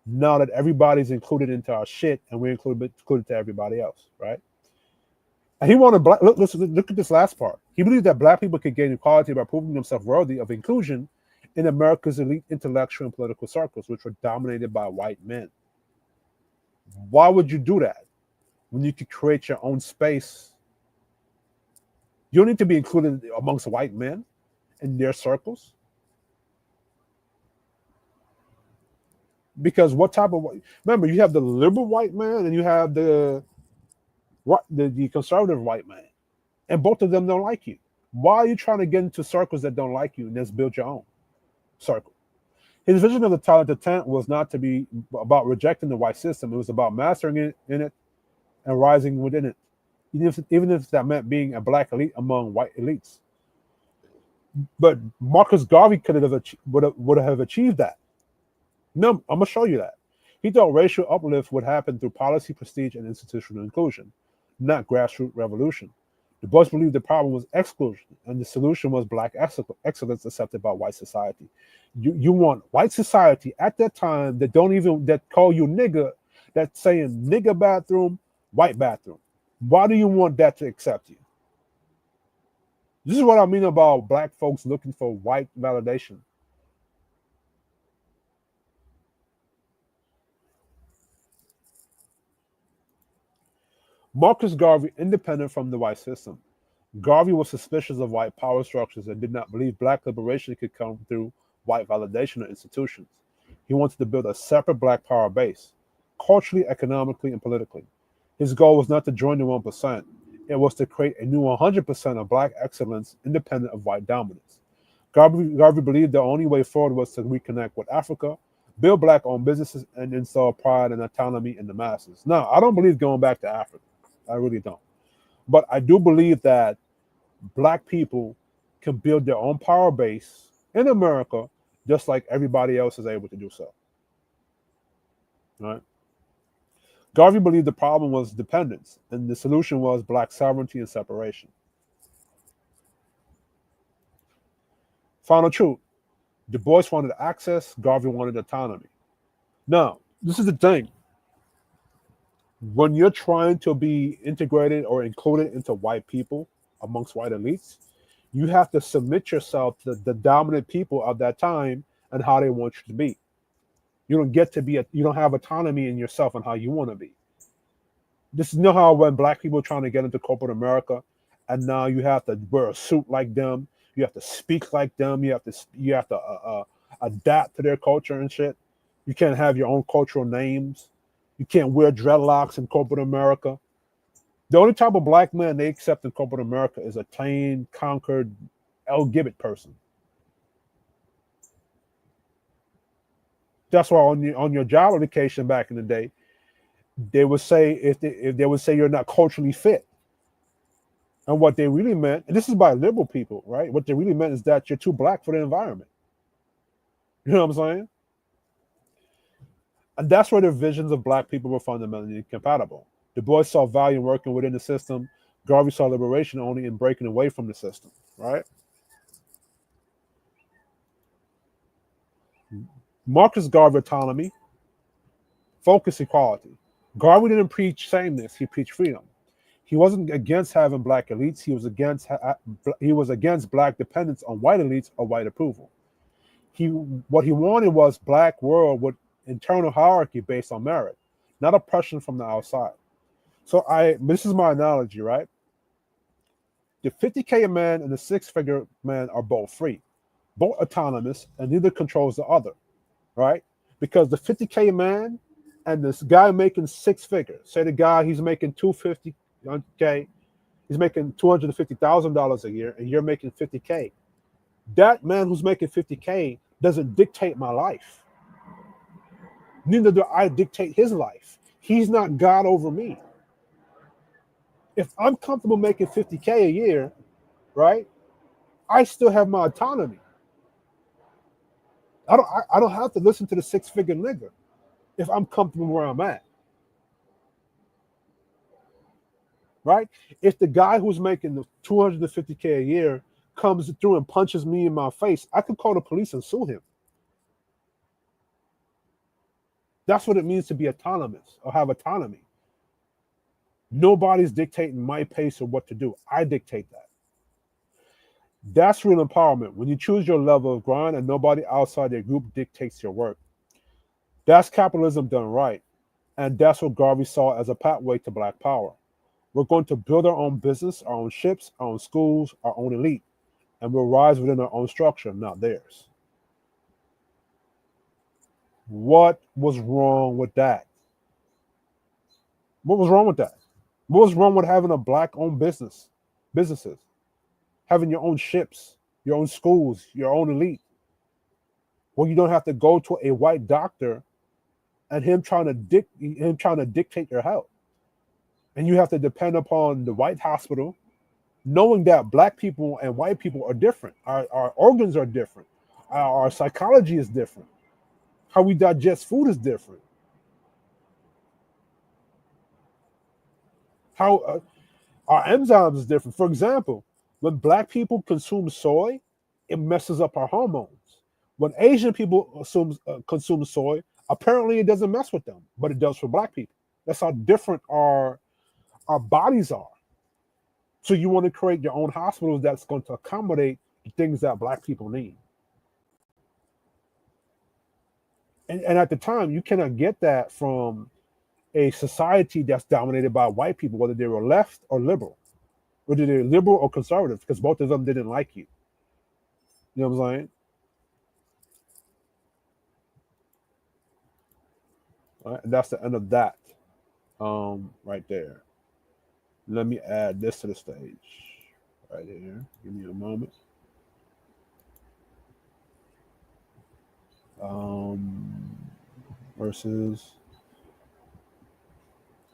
now that everybody's included into our shit and we're included to everybody else, right? And he wanted black. Look at this last part. He believed that black people could gain equality by proving themselves worthy of inclusion in America's elite intellectual and political circles, which were dominated by white men. Why would you do that when you could create your own space? You don't need to be included amongst white men in their circles. Because what type of, remember, you have the liberal white man and you have the conservative white man, and both of them don't like you. Why are you trying to get into circles that don't like you and just build your own circle? His vision of the talented tent was not to be about rejecting the white system. It was about mastering it in it and rising within it, even if that meant being a black elite among white elites. But Marcus Garvey would have achieved that. No, I'm gonna show you that. He thought racial uplift would happen through policy, prestige, and institutional inclusion, not grassroots revolution. Du Bois believed the problem was exclusion, and the solution was black excellence accepted by white society. You want white society at that time that call you nigga, that's saying nigga bathroom, white bathroom. Why do you want that to accept you? This is what I mean about black folks looking for white validation. Marcus Garvey, independent from the white system. Garvey was suspicious of white power structures and did not believe black liberation could come through white validation or institutions. He wanted to build a separate black power base, culturally, economically, and politically. His goal was not to join the 1%. It was to create a new 100% of black excellence independent of white dominance. Garvey believed the only way forward was to reconnect with Africa, build black-owned businesses, and install pride and autonomy in the masses. Now, I don't believe going back to Africa. I really don't. But I do believe that black people can build their own power base in America just like everybody else is able to do so. Right? Garvey believed the problem was dependence, and the solution was black sovereignty and separation. Final truth. Du Bois wanted access, Garvey wanted autonomy. Now, this is the thing. When you're trying to be integrated or included into white people amongst white elites, you have to submit yourself to the dominant people of that time and how they want you to be. You don't get to be, you don't have autonomy in yourself and how you want to be. This is how when black people are trying to get into corporate America and now you have to wear a suit like them. You have to speak like them. You have to adapt to their culture and shit. You can't have your own cultural names. You can't wear dreadlocks in corporate America. The only type of black man they accept in corporate America is a tame, conquered, El Gibbet person. That's why on your job application back in the day, they would say if they would say you're not culturally fit, and what they really meant, and this is by liberal people, right? What they really meant is that you're too black for the environment. You know what I'm saying? And that's where their visions of black people were fundamentally incompatible. Du Bois saw value in working within the system. Garvey saw liberation only in breaking away from the system, right? Marcus Garvey autonomy, focus equality. Garvey didn't preach sameness; he preached freedom. He wasn't against having black elites. He was against black dependence on white elites or white approval. What he wanted was black world with internal hierarchy based on merit, not oppression from the outside. So this is my analogy, right? The 50K man and the six-figure man are both free, both autonomous, and neither controls the other, right? Because the 50K man and this guy making six figures, say the guy he's making 250K, he's making $250,000 a year, and you're making 50K. That man who's making 50K doesn't dictate my life. Neither do I dictate his life. He's not God over me. If I'm comfortable making 50K a year, right, I still have my autonomy. I don't have to listen to the six-figure nigga if I'm comfortable where I'm at. Right? If the guy who's making the 250K a year comes through and punches me in my face, I could call the police and sue him. That's what it means to be autonomous or have autonomy. Nobody's dictating my pace or what to do. I dictate that. That's real empowerment. When you choose your level of grind and nobody outside your group dictates your work. That's capitalism done right. And that's what Garvey saw as a pathway to black power. We're going to build our own business, our own ships, our own schools, our own elite, and we'll rise within our own structure, not theirs. What was wrong with that? What was wrong with that? What was wrong with having a black-owned businesses, having your own ships, your own schools, your own elite, where you don't have to go to a white doctor and him trying to dictate your health, and you have to depend upon the white hospital, knowing that black people and white people are different. Our organs are different. Our psychology is different. How we digest food is different. How our enzymes is different. For example, when black people consume soy, it messes up our hormones. When Asian people consume soy, apparently it doesn't mess with them, but it does for black people. That's how different our bodies are. So you want to create your own hospitals that's going to accommodate the things that black people need. And at the time, you cannot get that from a society that's dominated by white people, whether they were left or liberal, whether they're liberal or conservative, because both of them didn't like you. You know what I'm saying? All right, and that's the end of that right there. Let me add this to the stage right here. Give me a moment. Versus.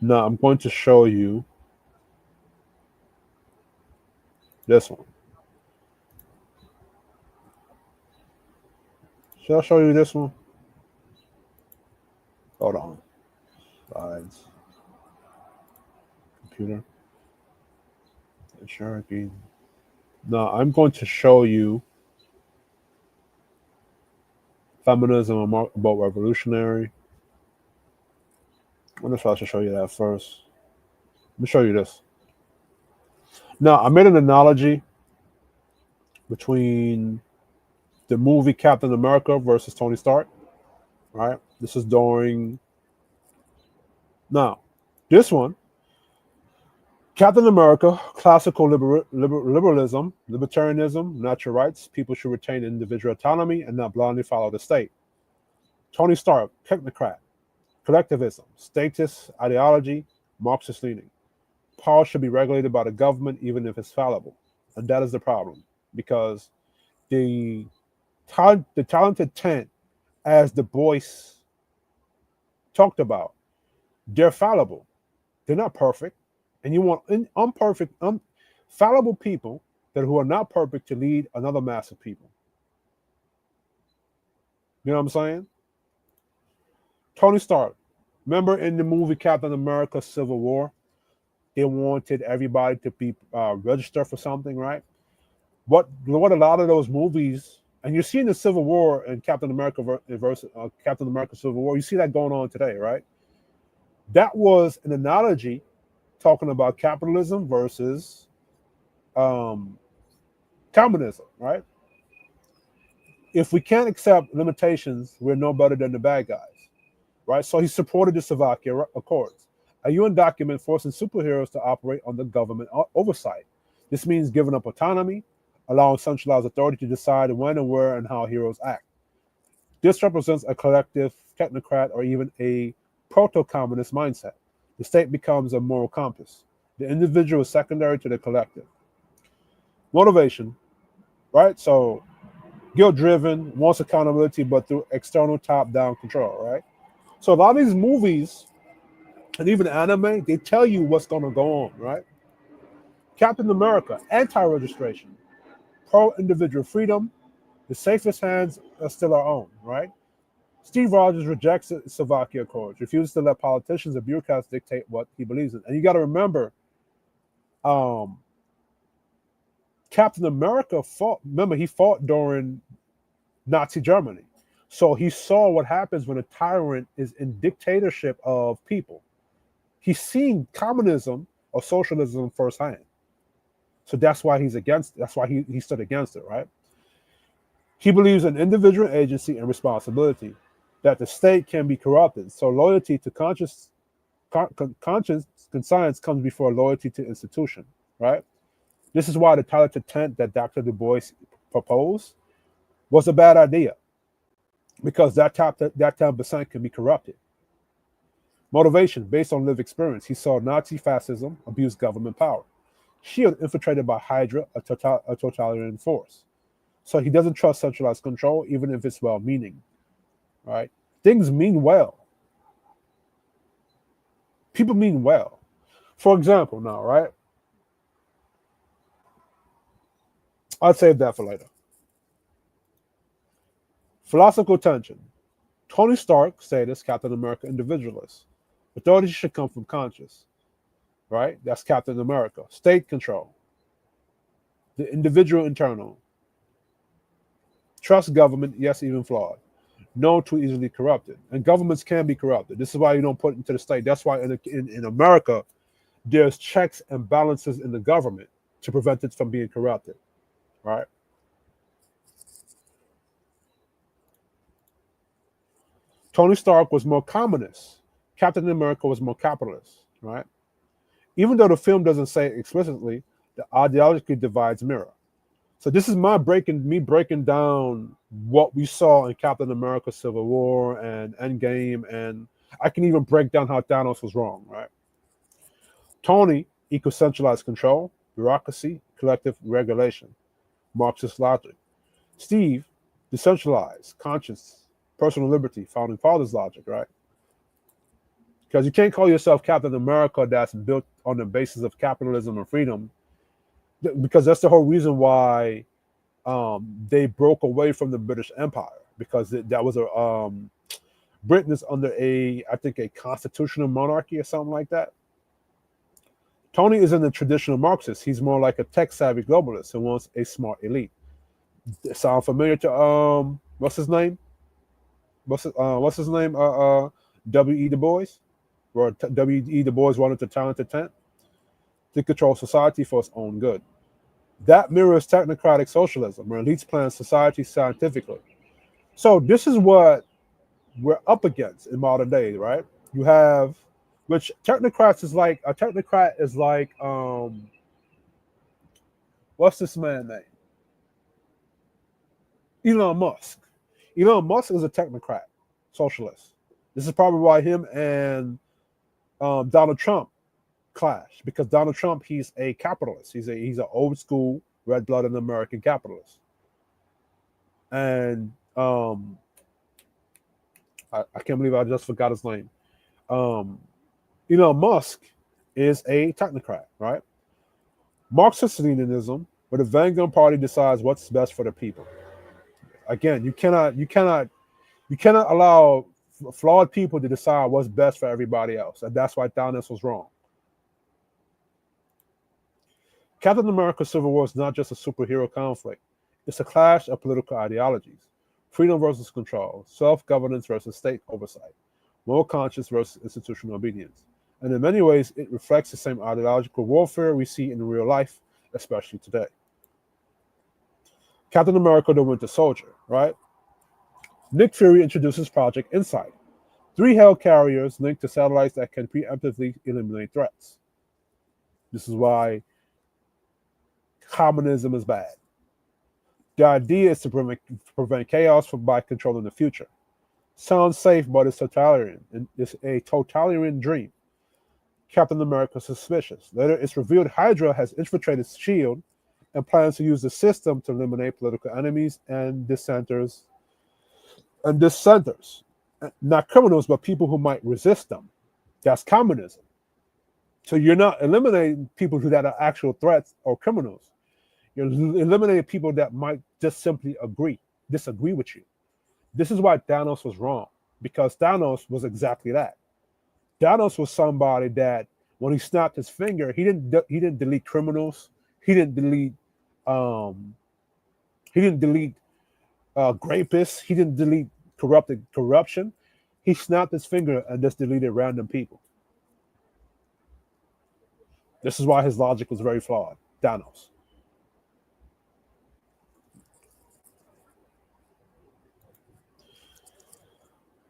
Now I'm going to show you this one. Shall I show you this one? Hold on. Slides. Computer. Sharky. Now I'm going to show you feminism about revolutionary. I'm gonna try to show you that first. Let me show you this. Now I made an analogy between the movie Captain America versus Tony Stark. Right? This is during. Now, this one, Captain America, classical liberalism, libertarianism, natural rights. People should retain individual autonomy and not blindly follow the state. Tony Stark, technocrat, collectivism, statist ideology, Marxist leaning. Power should be regulated by the government even if it's fallible. And that is the problem because the talented 10, as the Bois talked about, they're fallible. They're not perfect. And you want imperfect, fallible people who are not perfect to lead another mass of people. You know what I'm saying? Tony Stark, remember in the movie Captain America Civil War, they wanted everybody to be registered for something, right? What a lot of those movies, and you see in the Civil War and Captain America versus Captain America Civil War, you see that going on today, right? That was an analogy talking about capitalism versus communism, right? If we can't accept limitations, we're no better than the bad guys, right? So he supported the Slovakia Accords, a UN document forcing superheroes to operate under government oversight. This means giving up autonomy, allowing centralized authority to decide when and where and how heroes act. This represents a collective, technocrat, or even a proto-communist mindset. The state becomes a moral compass. The individual is secondary to the collective. Motivation, right? So guilt-driven, wants accountability, but through external top-down control, right? So a lot of these movies and even anime, they tell you what's going to go on, right? Captain America, anti-registration, pro-individual freedom. The safest hands are still our own, right? Steve Rogers rejects the Slovakia Accords, refuses to let politicians and bureaucrats dictate what he believes in. And you got to remember, Captain America fought. Remember, he fought during Nazi Germany, so he saw what happens when a tyrant is in dictatorship of people. He's seen communism or socialism firsthand, so that's why he's against. That's why he stood against it, right? He believes in individual agency and responsibility, that the state can be corrupted. So loyalty to conscience conscience comes before loyalty to institution, right? This is why the talented tent that Dr. Du Bois proposed was a bad idea, because that 10% can be corrupted. Motivation based on lived experience. He saw Nazi fascism abuse government power. Shield infiltrated by Hydra, a totalitarian force. So he doesn't trust centralized control, even if it's well-meaning, right? Things mean well. People mean well. For example, now, right? I'll save that for later. Philosophical tension. Tony Stark status, Captain America individualist. Authority should come from conscience, right? That's Captain America. State control. The individual internal. Trust government, yes, even flawed. No, too easily corrupted. And governments can be corrupted. This is why you don't put it into the state. That's why in America, there's checks and balances in the government to prevent it from being corrupted, right? Tony Stark was more communist. Captain America was more capitalist, right? Even though the film doesn't say it explicitly, the ideologically divides mirror. So this is me breaking down what we saw in Captain America Civil War and Endgame, and I can even break down how Thanos was wrong, right? Tony equals centralized control, bureaucracy, collective regulation, Marxist logic. Steve, decentralized, conscience, personal liberty, founding fathers logic, right? Because you can't call yourself Captain America that's built on the basis of capitalism and freedom, because that's the whole reason why they broke away from the British Empire, because that was Britain is under I think a constitutional monarchy or something like that. Tony isn't a traditional Marxist. He's more like a tech-savvy globalist who wants a smart elite. Sound familiar to what's his name? What's his name? W.E. Du Bois, where W.E. Du Bois wanted the talented tent to control society for its own good. That mirrors technocratic socialism, where elites plan society scientifically. So this is what we're up against in modern day, right? You have Which technocrats is like a technocrat is like what's this man name? Elon Musk. Elon Musk is a technocrat, socialist. This is probably why him and Donald Trump clash, because Donald Trump, he's a capitalist. He's an old school red blooded American capitalist, and I can't believe I just forgot his name. Um, Elon Musk is a technocrat, right? Marxist-Leninism, where the Vanguard Party decides what's best for the people. Again, you cannot allow flawed people to decide what's best for everybody else, and that's why Thanos was wrong. Captain America Civil War is not just a superhero conflict. It's a clash of political ideologies. Freedom versus control, self-governance versus state oversight, moral conscience versus institutional obedience. And in many ways, it reflects the same ideological warfare we see in real life, especially today. Captain America, the Winter Soldier, right? Nick Fury introduces Project Insight. 3 helicarriers linked to satellites that can preemptively eliminate threats. This is why communism is bad. The idea is to prevent chaos by controlling the future. Sounds safe, but it's totalitarian. It's a totalitarian dream. Captain America suspicious. Later, it's revealed Hydra has infiltrated S.H.I.E.L.D. and plans to use the system to eliminate political enemies and dissenters. Not criminals, but people who might resist them. That's communism. So you're not eliminating people that are actual threats or criminals. You're eliminating people that might just simply disagree with you. This is why Thanos was wrong, because Thanos was exactly that. Thanos was somebody that, when he snapped his finger, he didn't delete criminals. He didn't delete rapists. He didn't delete corruption. He snapped his finger and just deleted random people. This is why his logic was very flawed. Thanos.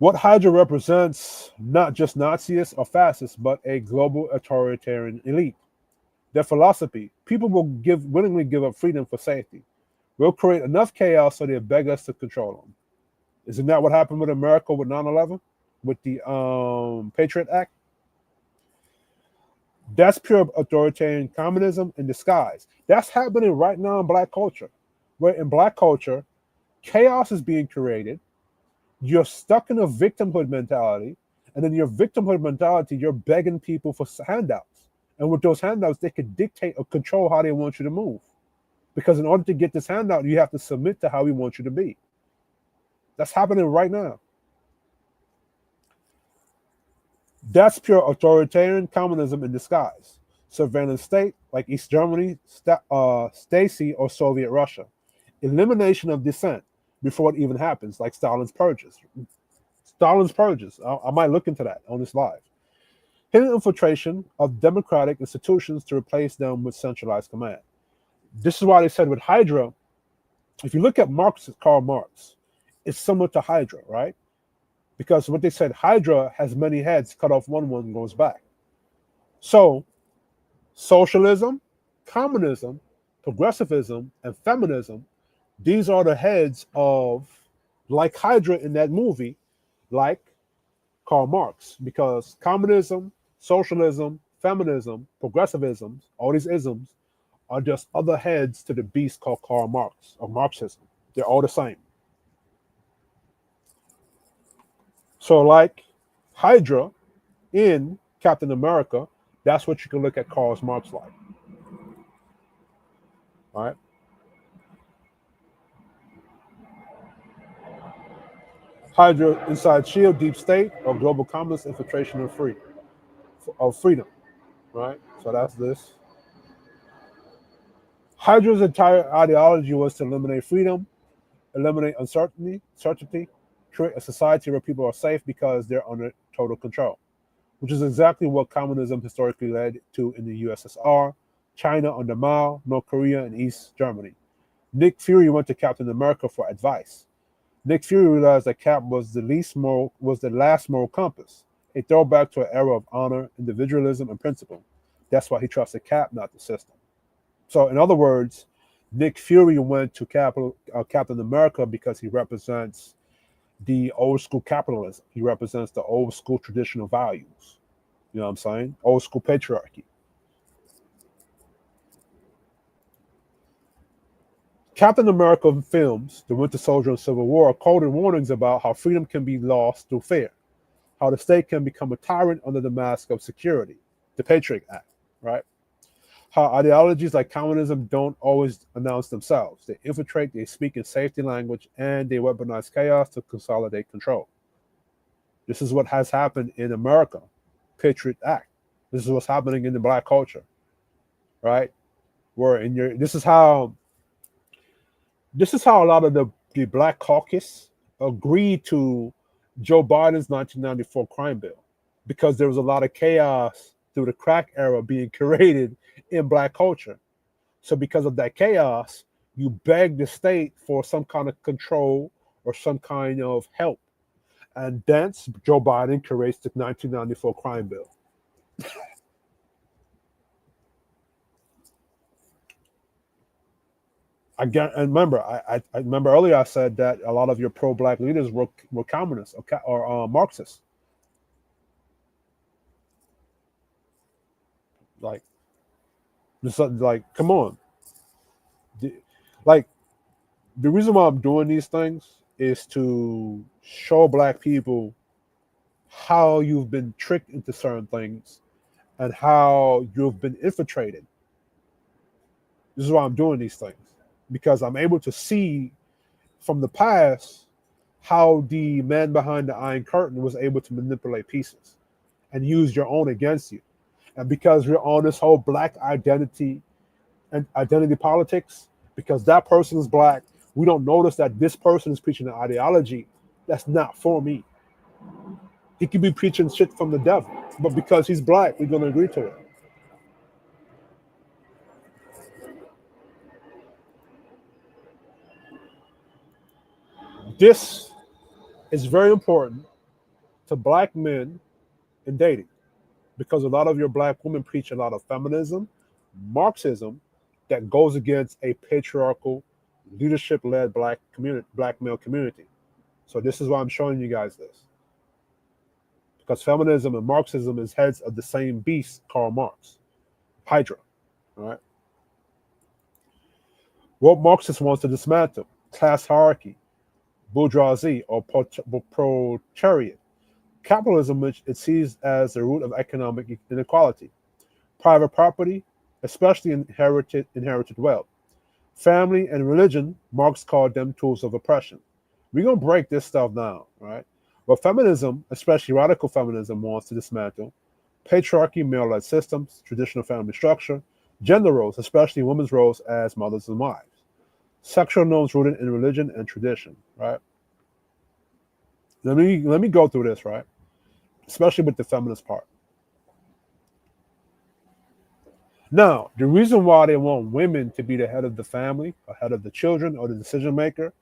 What Hydra represents, not just Nazis or fascists, but a global authoritarian elite. Their philosophy: people will willingly give up freedom for safety. We'll create enough chaos so they beg us to control them. Isn't that what happened with America with 9/11, with the Patriot Act? That's pure authoritarian communism in disguise. That's happening right now in Black culture, where in Black culture, chaos is being created. You're stuck in a victimhood mentality, and in your victimhood mentality, you're begging people for handouts. And with those handouts, they can dictate or control how they want you to move. Because in order to get this handout, you have to submit to how we want you to be. That's happening right now. That's pure authoritarian communism in disguise. Surveillance state, like East Germany, Stasi, or Soviet Russia. Elimination of dissent before it even happens, like Stalin's purges. I might look into that on this live. Hidden infiltration of democratic institutions to replace them with centralized command. This is why they said with Hydra, if you look at Karl Marx, it's similar to Hydra, right? Because what they said, Hydra has many heads, cut off one goes back. So, socialism, communism, progressivism, and feminism, these are the heads of, like Hydra in that movie, like Karl Marx, because communism, socialism, feminism, progressivism, all these isms are just other heads to the beast called Karl Marx, or Marxism. They're all the same. So like Hydra in Captain America, that's what you can look at Karl Marx like. All right. Hydra inside Shield, deep state, or global communist infiltration of freedom. Right? So that's this. Hydra's entire ideology was to eliminate freedom, eliminate certainty, create a society where people are safe because they're under total control, which is exactly what communism historically led to in the USSR, China under Mao, North Korea, and East Germany. Nick Fury went to Captain America for advice. Nick Fury realized that Cap was the last moral compass. a throwback to an era of honor, individualism, and principle. That's why he trusted Cap, not the system. So, in other words, Nick Fury went to Captain America because he represents the old school capitalism. He represents the old school traditional values. You know what I'm saying? Old school patriarchy. Captain America films, The Winter Soldier and Civil War, are coded warnings about how freedom can be lost through fear, how the state can become a tyrant under the mask of security, the Patriot Act, right? How ideologies like communism don't always announce themselves. They infiltrate, they speak in safety language, and they weaponize chaos to consolidate control. This is what has happened in America, Patriot Act. This is what's happening in the black culture, right? Where in your this is how a lot of the black caucus agreed to Joe Biden's 1994 crime bill, because there was a lot of chaos through the crack era being created in black culture. So because of that chaos, you beg the state for some kind of control or some kind of help. And thence Joe Biden creates the 1994 crime bill. Again, and remember, I remember earlier I said that a lot of your pro-black leaders were communists or Marxists. Like, just like, come on. Like, the reason why I'm doing these things is to show black people how you've been tricked into certain things and how you've been infiltrated. This is why I'm doing these things, because I'm able to see from the past how the man behind the Iron Curtain was able to manipulate pieces and use your own against you. And because we're on this whole black identity and identity politics, because that person is black, we don't notice that this person is preaching an ideology that's not for me. He could be preaching shit from the devil, but because he's black, we're going to agree to it. This is very important to black men in dating, because a lot of your black women preach a lot of feminism, Marxism, that goes against a patriarchal, leadership-led black male community. So this is why I'm showing you guys this, because feminism and Marxism is heads of the same beast, Karl Marx, Hydra. All right. What Marxist wants to dismantle: class hierarchy, bourgeoisie, or proletariat. Capitalism, which it sees as the root of economic inequality. Private property, especially inherited wealth. Family and religion, Marx called them tools of oppression. We're going to break this stuff down, right? But feminism, especially radical feminism, wants to dismantle patriarchy, male-led systems, traditional family structure, gender roles, especially women's roles as mothers and wives, sexual norms rooted in religion and tradition, right? Let me go through this, right? Especially with the feminist part. Now, the reason why they want women to be the head of the family, or head of the children, or the decision maker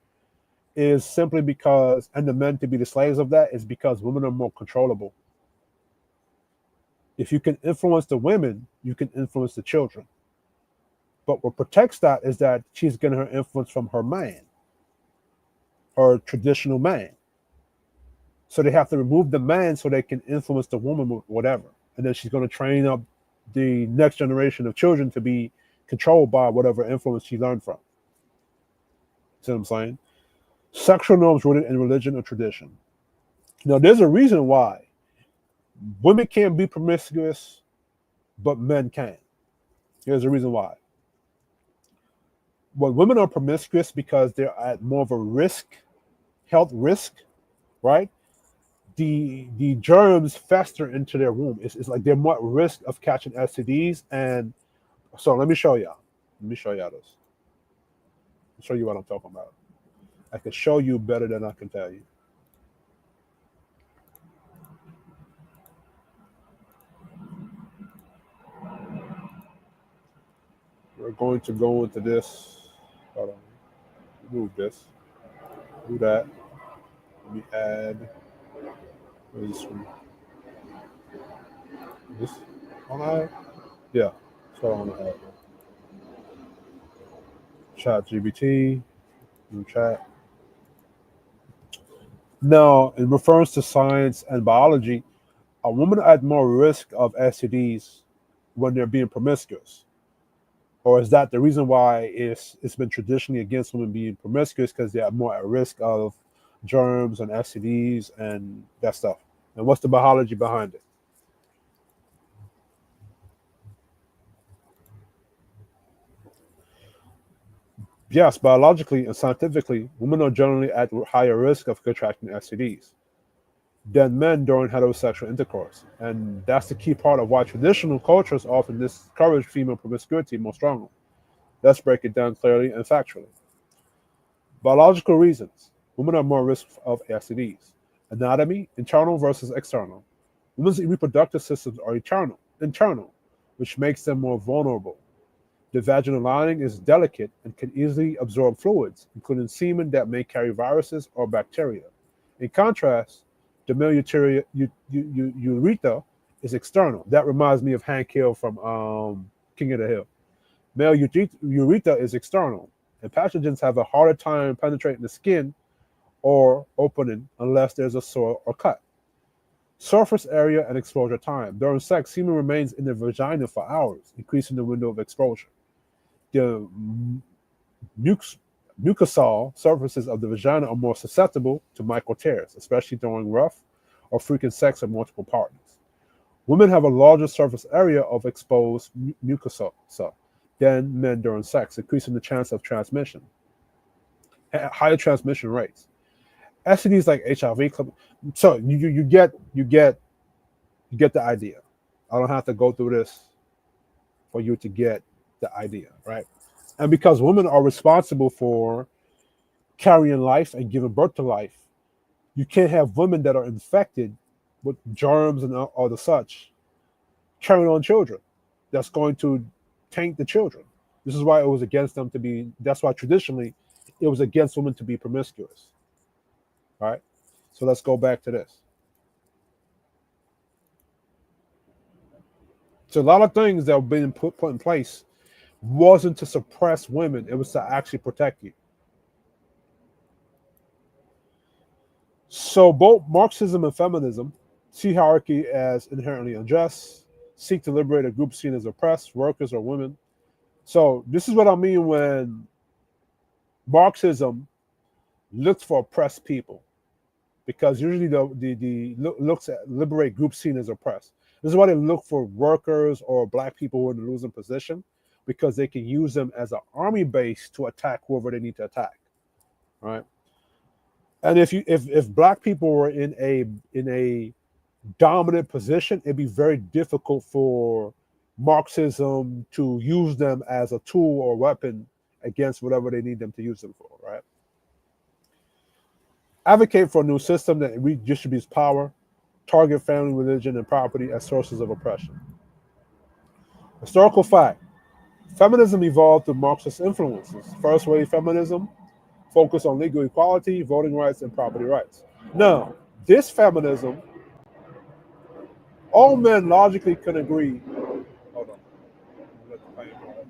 is simply because, and the men to be the slaves of that, is because women are more controllable. If you can influence the women, you can influence the children. But what protects that is that she's getting her influence from her man, her traditional man. So they have to remove the man so they can influence the woman with whatever. And then she's going to train up the next generation of children to be controlled by whatever influence she learned from. See what I'm saying? Sexual norms rooted in religion or tradition. Now, there's a reason why women can't be promiscuous, but men can. Here's the reason why. Well, women are promiscuous because they're at more of a risk, health risk, right? The germs fester into their womb. It's like they're more at risk of catching STDs. And so let me show y'all. Let me show y'all this. I'll show you what I'm talking about. I can show you better than I can tell you. We're going to go into this. Hold on. Move this. Do that. Let me add. Where's the screen? This on I yeah. So on I chat GBT, new chat. Now, in reference to science and biology, a woman at more risk of STDs when they're being promiscuous? Or is that the reason why it's been traditionally against women being promiscuous because they are more at risk of germs and STDs and that stuff? And what's the biology behind it? Yes, biologically and scientifically, women are generally at higher risk of contracting STDs than men during heterosexual intercourse. And that's the key part of why traditional cultures often discourage female promiscuity more strongly. Let's break it down clearly and factually. Biological reasons. Women are more risk of STDs. Anatomy, internal versus external. Women's reproductive systems are internal, which makes them more vulnerable. The vaginal lining is delicate and can easily absorb fluids, including semen that may carry viruses or bacteria. In contrast, the male urethra is external. That reminds me of Hank Hill from King of the Hill. Male urethra is external, and pathogens have a harder time penetrating the skin or opening unless there's a sore or cut. Surface area and exposure time. During sex, semen remains in the vagina for hours, increasing the window of exposure. The mucus, mucosal surfaces of the vagina are more susceptible to micro tears, especially during rough or frequent sex with multiple partners. Women have a larger surface area of exposed mucosa than men during sex, increasing the chance of transmission, higher transmission rates. STDs like HIV. So you get the idea. I don't have to go through this for you to get the idea, right? And because women are responsible for carrying life and giving birth to life, you can't have women that are infected with germs and all the such carrying on children. That's going to taint the children. This is why it was against them to be. That's why traditionally it was against women to be promiscuous. Right. So let's go back to this. So a lot of things that have been put in place wasn't to suppress women; it was to actually protect you. So both Marxism and feminism see hierarchy as inherently unjust, seek to liberate a group seen as oppressed, workers or women. So this is what I mean when Marxism looks for oppressed people, because usually the looks at liberate groups seen as oppressed. This is why they look for workers or black people who are in a losing position, because they can use them as an army base to attack whoever they need to attack. Right. And if black people were in a dominant position, it'd be very difficult for Marxism to use them as a tool or weapon against whatever they need them to use them for, right? Advocate for a new system that redistributes power, target family, religion, and property as sources of oppression. Historical fact. Feminism evolved through Marxist influences. First wave feminism focused on legal equality, voting rights, and property rights. Now, this feminism, all men logically can agree. Hold on. Let the plane go.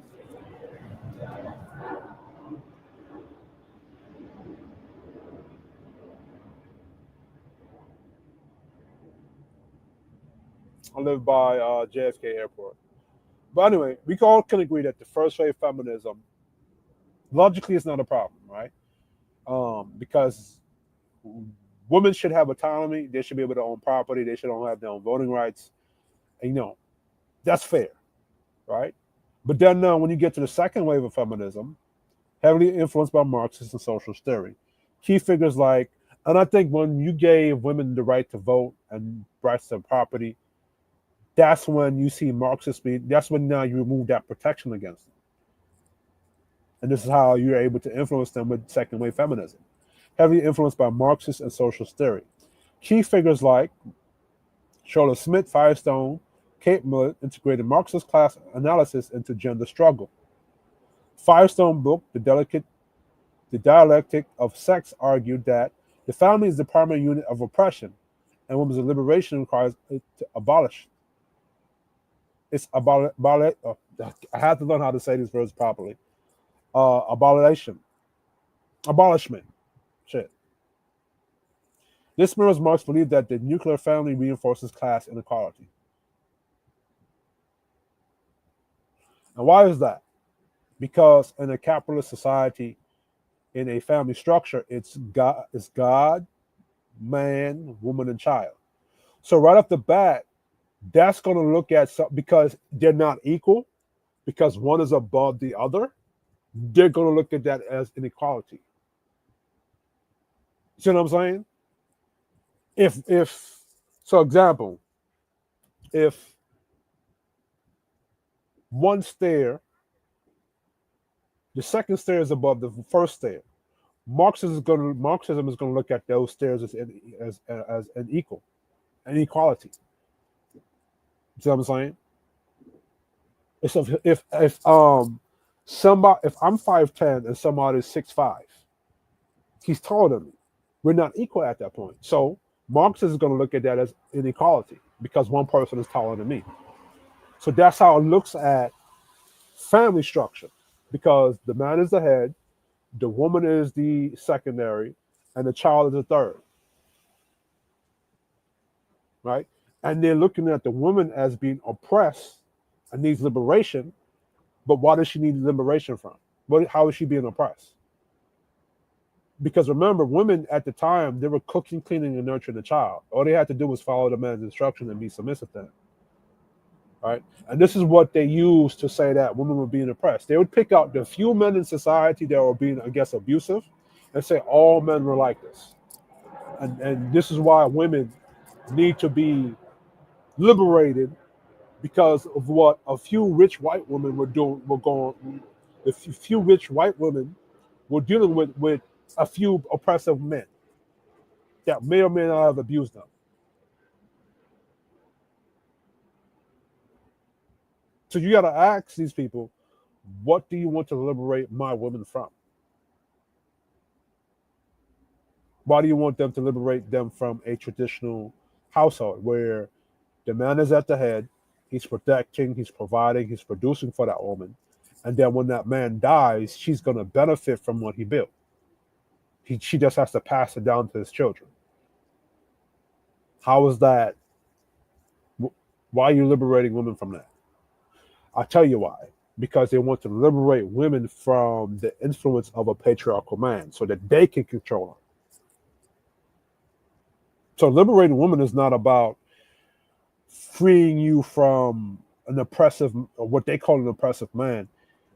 I live by JFK Airport. But anyway, we all can agree that the first wave feminism logically is not a problem, right? Because women should have autonomy. They should be able to own property. They should all have their own voting rights. And, that's fair, right? But then when you get to the second wave of feminism, heavily influenced by Marxist and socialist theory, key figures like, and I think when you gave women the right to vote and rights to property, that's when you see Marxists that's when now you remove that protection against them. And this is how you're able to influence them with second wave feminism. Heavily influenced by Marxist and socialist theory. Key figures like Charlotte Smith Firestone, Kate Millett integrated Marxist class analysis into gender struggle. Firestone book, The Dialectic of Sex, argued that the family is the primary unit of oppression, and women's liberation requires it to abolish. It's I have to learn how to say these words properly. Abolition, abolishment. Shit. This mirrors Marx's belief that the nuclear family reinforces class inequality. And why is that? Because in a capitalist society, in a family structure, it's God, man, woman, and child. So right off the bat, that's going to look at some, because they're not equal, because one is above the other. They're going to look at that as inequality. See what I'm saying? If so, example, if one stair, the second stair is above the first stair, Marxism is going to look at those stairs as an equal, an equality. See what I'm saying? If I'm 5'10" and somebody is 6'5", he's taller than me. We're not equal at that point. So Marx is going to look at that as inequality because one person is taller than me. So that's how it looks at family structure, because the man is the head, the woman is the secondary, and the child is the third. Right? And they're looking at the woman as being oppressed and needs liberation. But why does she need liberation from? How is she being oppressed? Because remember, women at the time, they were cooking, cleaning, and nurturing the child. All they had to do was follow the man's instruction and be submissive to him. Right? And this is what they used to say that women were being oppressed. They would pick out the few men in society that were being, I guess, abusive, and say all men were like this. And this is why women need to be liberated, because of what a few rich white women the few rich white women were dealing with a few oppressive men that may or may not have abused them. So you got to ask these people, what do you want to liberate my women from? Why do you want them to liberate them from a traditional household where the man is at the head, he's protecting, he's providing, he's producing for that woman, and then when that man dies, she's going to benefit from what he built. She just has to pass it down to his children. How is that? Why are you liberating women from that? I'll tell you why. Because they want to liberate women from the influence of a patriarchal man so that they can control them. So liberating women is not about freeing you from an oppressive, or what they call an oppressive man.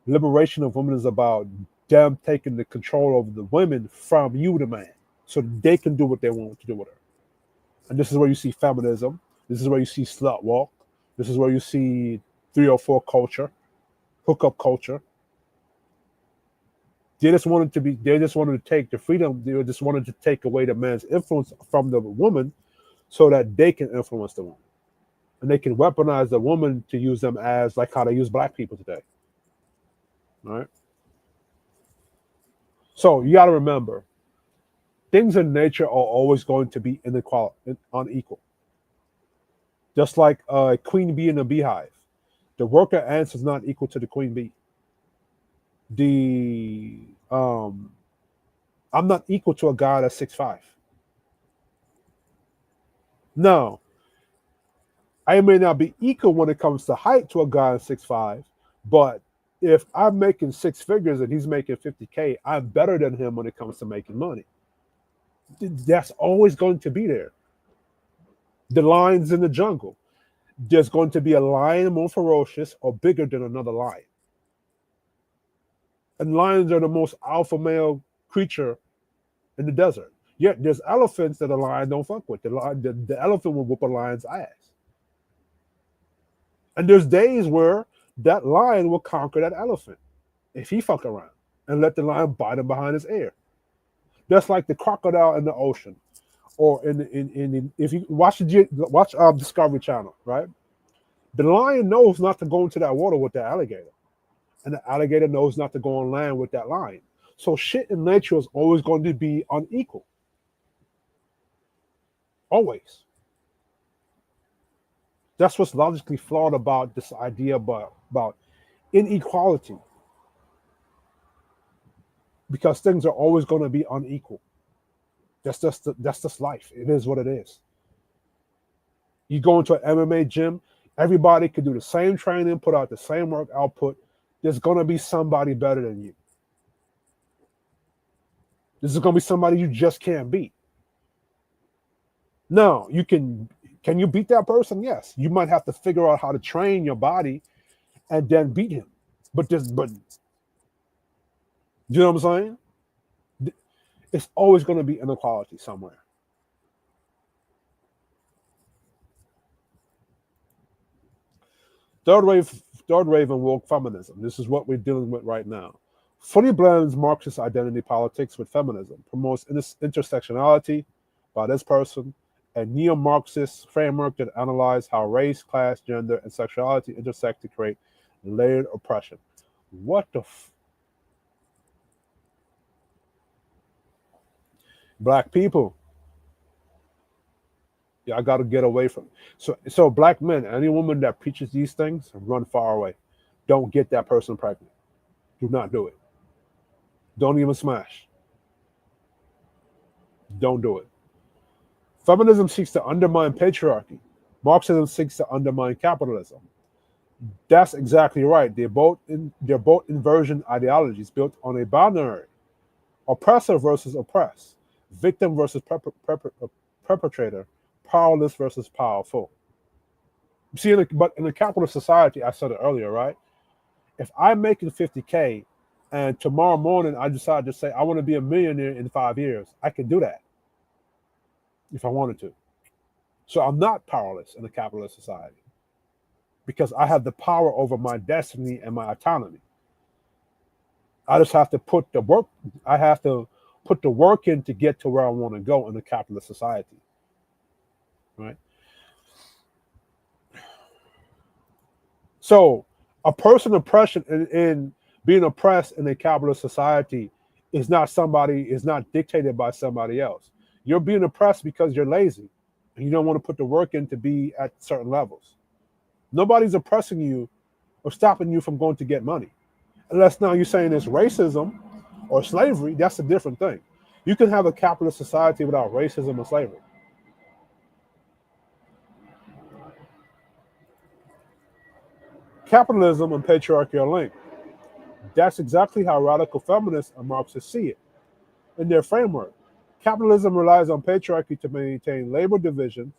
Liberation of women is about them taking the control over the women from you, the man, so they can do what they want to do with her. And this is where you see feminism. This is where you see slut walk. This is where you see 304 culture, hookup culture. They just wanted to take the freedom. They just wanted to take away the man's influence from the woman so that they can influence the woman. And they can weaponize the woman to use them as like how they use black people today. All right. So you got to remember, things in nature are always going to be unequal. Just like a queen bee in a beehive. The worker ants is not equal to the queen bee. I'm not equal to a guy that's 6'5". No, I may not be equal when it comes to height to a guy that's 6'5", but if I'm making six figures and he's making 50K, I'm better than him when it comes to making money. That's always going to be there. The lions in the jungle. There's going to be a lion more ferocious or bigger than another lion. And lions are the most alpha male creature in the desert. Yet there's elephants that a lion don't fuck with. The elephant will whoop a lion's ass. And there's days where that lion will conquer that elephant if he fuck around and let the lion bite him behind his ear. That's like the crocodile in the ocean, or if you watch Discovery Channel, right? The lion knows not to go into that water with that alligator, and the alligator knows not to go on land with that lion. So shit in nature is always going to be unequal. Always. That's what's logically flawed about this idea about inequality, because things are always going to be unequal. That's just life. It is what it is. You go into an MMA gym, everybody can do the same training, put out the same work output. There's going to be somebody better than you. This is going to be somebody you just can't beat. No, can you beat that person? Yes. You might have to figure out how to train your body and then beat him. But you know what I'm saying? It's always going to be inequality somewhere. Third wave and woke feminism. This is what we're dealing with right now. Fully blends Marxist identity politics with feminism, promotes intersectionality by this person, a neo-Marxist framework that analyzes how race, class, gender, and sexuality intersect to create layered oppression. What the black people? Yeah, I got to get away from it. So black men, any woman that preaches these things, run far away. Don't get that person pregnant. Do not do it. Don't even smash. Don't do it. Feminism seeks to undermine patriarchy. Marxism seeks to undermine capitalism. That's exactly right. They're both inversion ideologies built on a binary: oppressor versus oppressed, victim versus perpetrator, powerless versus powerful. See, but in a capitalist society, I said it earlier, right? If I'm making 50K and tomorrow morning I decide to say I want to be a millionaire in 5 years, I can do that if I wanted to. So I'm not powerless in a capitalist society because I have the power over my destiny and my autonomy. I just have to put the work. I have to put the work in to get to where I want to go in a capitalist society, right? So a person oppression in being oppressed in a capitalist society is not dictated by somebody else. You're being oppressed because you're lazy and you don't want to put the work in to be at certain levels. Nobody's oppressing you or stopping you from going to get money. Unless now you're saying it's racism or slavery, that's a different thing. You can have a capitalist society without racism or slavery. Capitalism and patriarchy are linked. That's exactly how radical feminists and Marxists see it in their framework. Capitalism relies on patriarchy to maintain labor divisions,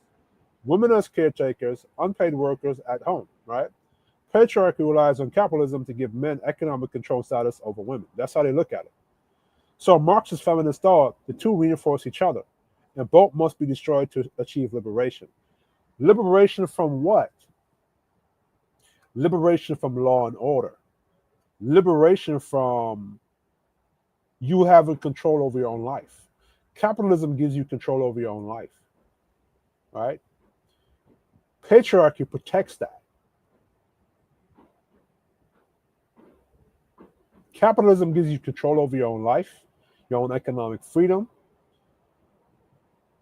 women as caretakers, unpaid workers at home, right? Patriarchy relies on capitalism to give men economic control status over women. That's how they look at it. So Marxist feminist thought, the two reinforce each other, and both must be destroyed to achieve liberation. Liberation from what? Liberation from law and order. Liberation from you having control over your own life. Capitalism gives you control over your own life, right? Patriarchy protects that. Capitalism gives you control over your own life, your own economic freedom.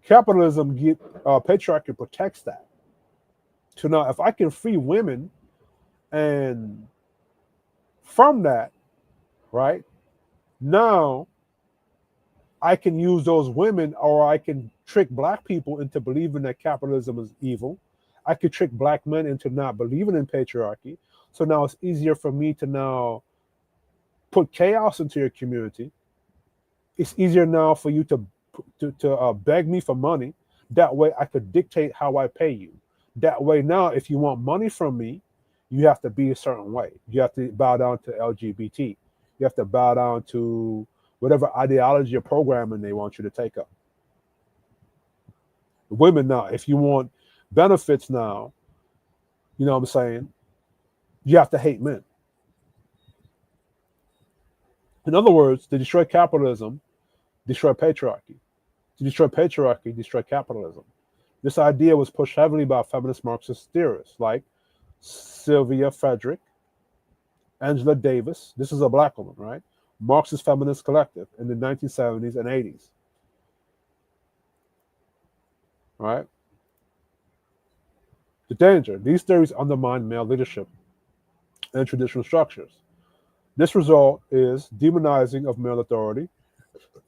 Patriarchy protects that. So now, if I can free women, and from that, right now, I can use those women, or I can trick black people into believing that capitalism is evil. I could trick black men into not believing in patriarchy. So now it's easier for me to now put chaos into your community. It's easier now for you to beg me for money. That way I could dictate how I pay you. That way now, if you want money from me, you have to be a certain way. You have to bow down to LGBT. You have to bow down to whatever ideology or programming they want you to take up. Women now, if you want benefits now, you know what I'm saying, you have to hate men. In other words, to destroy capitalism, destroy patriarchy. To destroy patriarchy, destroy capitalism. This idea was pushed heavily by feminist Marxist theorists like Sylvia Frederick, Angela Davis. This is a black woman, right? Marxist Feminist Collective in the 1970s and 80s, right? The danger: these theories undermine male leadership and traditional structures. This result is demonizing of male authority,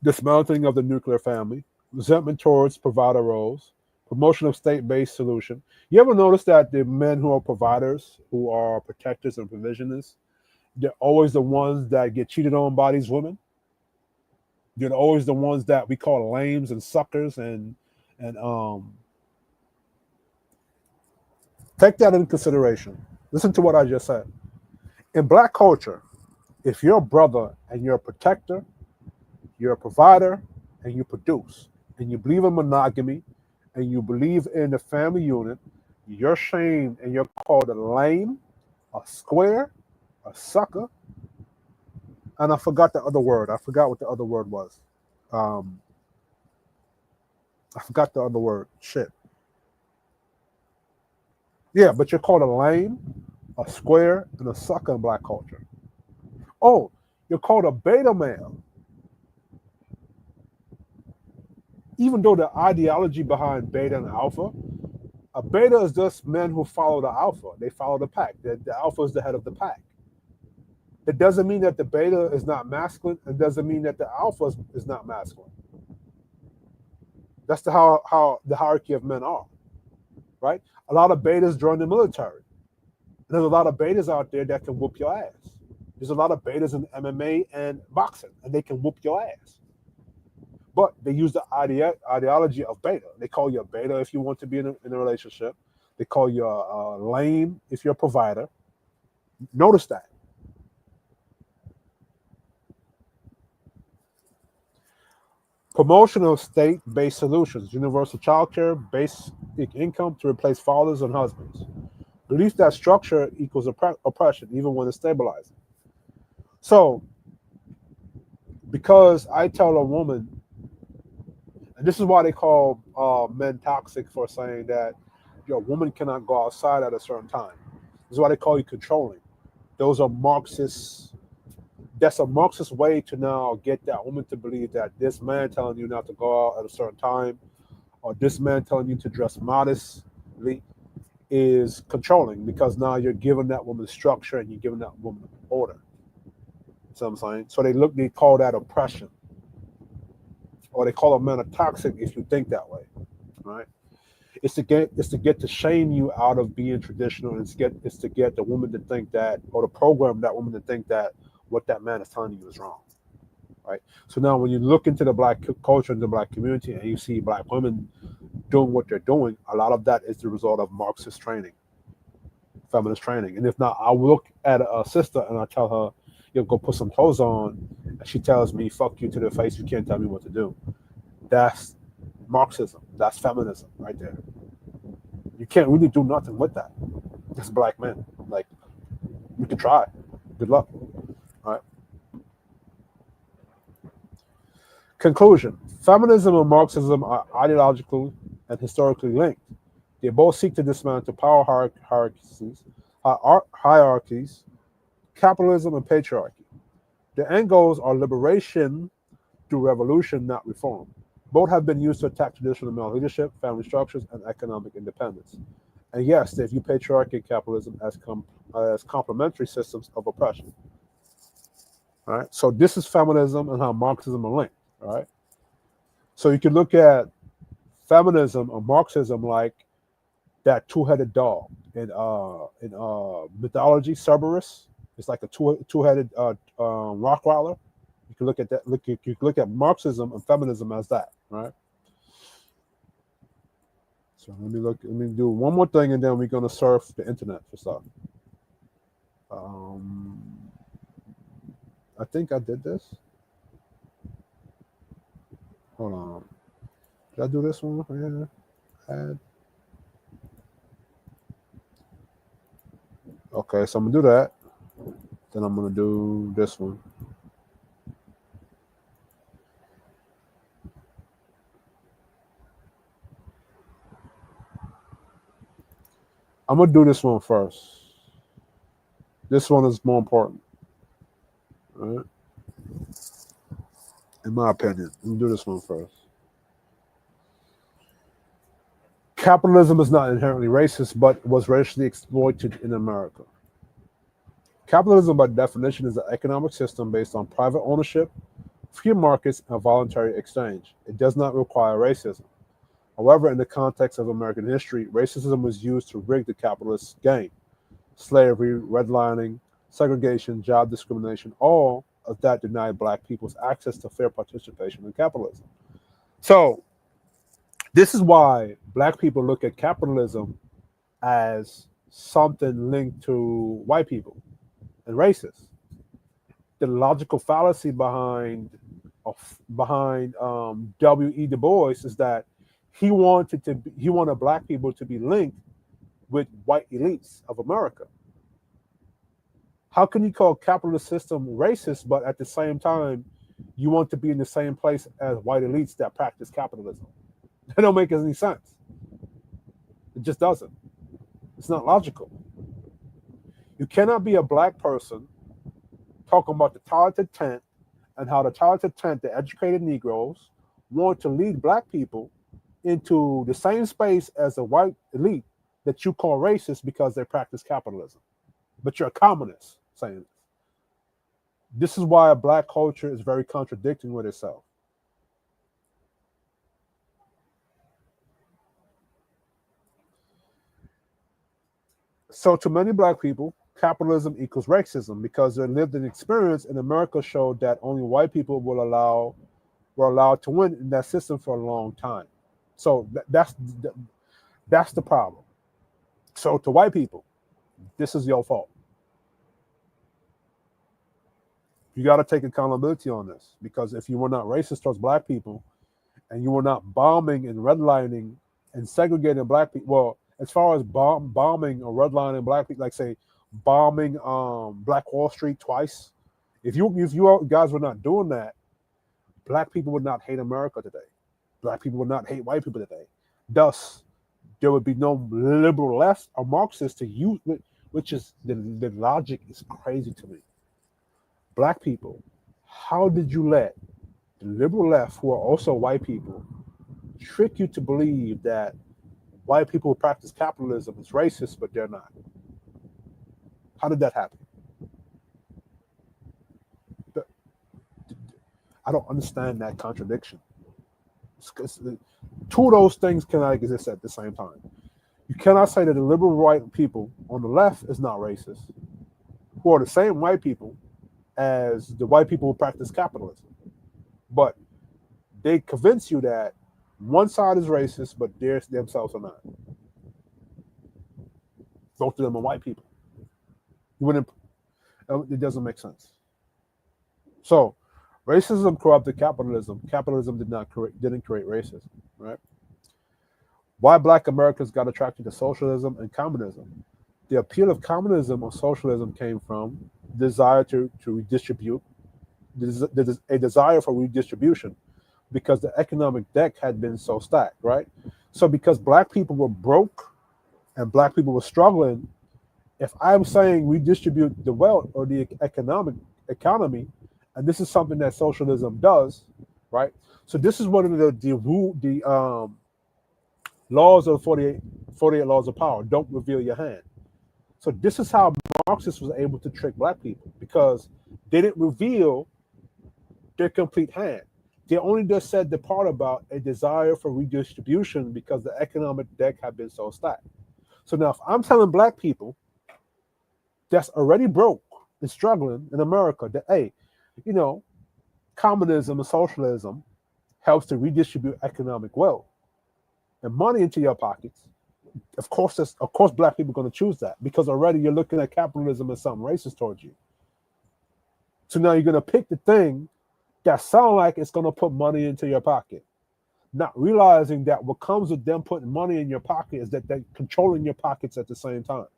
dismounting of the nuclear family, resentment towards provider roles, promotion of state-based solution. You ever notice that the men who are providers, who are protectors and provisionists, they're always the ones that get cheated on by these women? They're always the ones that we call lames and suckers, and take that into consideration. Listen to what I just said. In black culture, if you're a brother and you're a protector, you're a provider, and you produce, and you believe in monogamy, and you believe in the family unit, you're shamed and you're called a lame, a square, a sucker, and I forgot the other word. I forgot what the other word was. Um, I forgot the other word. Shit. Yeah, but you're called a lame, a square, and a sucker in black culture. Oh, you're called a beta male. Even though the ideology behind beta and alpha, a beta is just men who follow the alpha. They follow the pack. The alpha is the head of the pack. It doesn't mean that the beta is not masculine. It doesn't mean that the alpha is not masculine. That's how the hierarchy of men are, right? A lot of betas join the military. And there's a lot of betas out there that can whoop your ass. There's a lot of betas in MMA and boxing, and they can whoop your ass. But they use the ideology of beta. They call you a beta if you want to be in a relationship. They call you a lame if you're a provider. Notice that. Promotion of state-based solutions, universal childcare, basic income to replace fathers and husbands. Belief that structure equals oppression, even when it's stabilizing. So, because I tell a woman, and this is why they call men toxic for saying that your woman cannot go outside at a certain time. This is why they call you controlling. Those are Marxists. That's a Marxist way to now get that woman to believe that this man telling you not to go out at a certain time, or this man telling you to dress modestly, is controlling, because now you're giving that woman structure and you're giving that woman order. See what I'm saying? So they call that oppression, or they call a man a toxic if you think that way, right? It's to get to shame you out of being traditional, and it's to get the woman to think that, or to program that woman to think that what that man is telling you is wrong, right? So now when you look into the black culture and the black community, and you see black women doing what they're doing, a lot of that is the result of Marxist training, feminist training. And if not, I'll look at a sister and I tell her, "You'll go put some clothes on," and she tells me, "Fuck you to the face. You can't tell me what to do." That's Marxism. That's feminism right there. You can't really do nothing with that. It's black men. Like, you can try. Good luck. All right. Conclusion: feminism and Marxism are ideologically and historically linked. They both seek to dismantle power hierarchies, capitalism, and patriarchy. The end goals are liberation through revolution, not reform. Both have been used to attack traditional male leadership, family structures, and economic independence. And yes, they view patriarchy and capitalism as complementary systems of oppression. All right. So this is feminism and how Marxism are linked. All right. So you can look at feminism or Marxism like that two-headed dog in mythology. Cerberus. It's like a two-headed Rottweiler. You can look at that. You can look at Marxism and feminism as that, right? So let me look. Let me do one more thing, and then we're gonna surf the internet for stuff. Um, I think I did this. Hold on. Did I do this one? Yeah. Add. Okay, so I'm gonna do that. Then I'm gonna do this one. I'm gonna do this one first. This one is more important, right? In my opinion. Let me do this one first. Capitalism is not inherently racist, but was racially exploited in America. Capitalism, by definition, is an economic system based on private ownership, free markets, and voluntary exchange. It does not require racism. However, in the context of American history, racism was used to rig the capitalist game. Slavery, redlining, segregation, job discrimination, all of that denied Black people's access to fair participation in capitalism. So, this is why Black people look at capitalism as something linked to white people and racist. The logical fallacy behind W.E. Bois is that he wanted Black people to be linked with white elites of America. How can you call capitalist system racist, but at the same time you want to be in the same place as white elites that practice capitalism? That don't make any sense. It just doesn't. It's not logical. You cannot be a Black person talking about the talented tent and how the talented tent, the educated Negroes, want to lead Black people into the same space as a white elite that you call racist because they practice capitalism. But you're a communist saying this. This is why a Black culture is very contradicting with itself. So to many Black people, capitalism equals racism because their lived experience in America showed that only white people were allowed to win in that system for a long time. So that's the problem. So to white people, this is your fault. You got to take accountability on this because if you were not racist towards Black people and you were not bombing and redlining and segregating Black people, well, as far as bombing or redlining Black people, like say bombing Black Wall Street twice, if you guys were not doing that, Black people would not hate America today. Black people would not hate white people today. Thus, there would be no liberal left or Marxist to use, which is the logic is crazy to me. Black people, how did you let the liberal left, who are also white people, trick you to believe that white people who practice capitalism is racist, but they're not? How did that happen? I don't understand that contradiction. Two of those things cannot exist at the same time. You cannot say that the liberal white people on the left is not racist, who are the same white people as the white people who practice capitalism. But they convince you that one side is racist, but they themselves are not. Both of them are white people. You wouldn't. It doesn't make sense. So, racism corrupted capitalism. Capitalism didn't create racism, right? Why Black Americans got attracted to socialism and communism? The appeal of communism or socialism came from the desire to redistribute, a desire for redistribution, because the economic deck had been so stacked, right? So because Black people were broke and Black people were struggling, if I'm saying redistribute the wealth or the economy, and this is something that socialism does, right? So this is one of the laws of 48 laws of power. Don't reveal your hand. So this is how Marxists was able to trick Black people because they didn't reveal their complete hand. They only just said the part about a desire for redistribution because the economic deck had been so stacked. So now if I'm telling Black people that's already broke and struggling in America that, hey, communism and socialism helps to redistribute economic wealth and money into your pockets, of course Black people are going to choose that because already you're looking at capitalism as something racist towards you. So now you're going to pick the thing that sounds like it's going to put money into your pocket, not realizing that what comes with them putting money in your pocket is that they're controlling your pockets at the same time.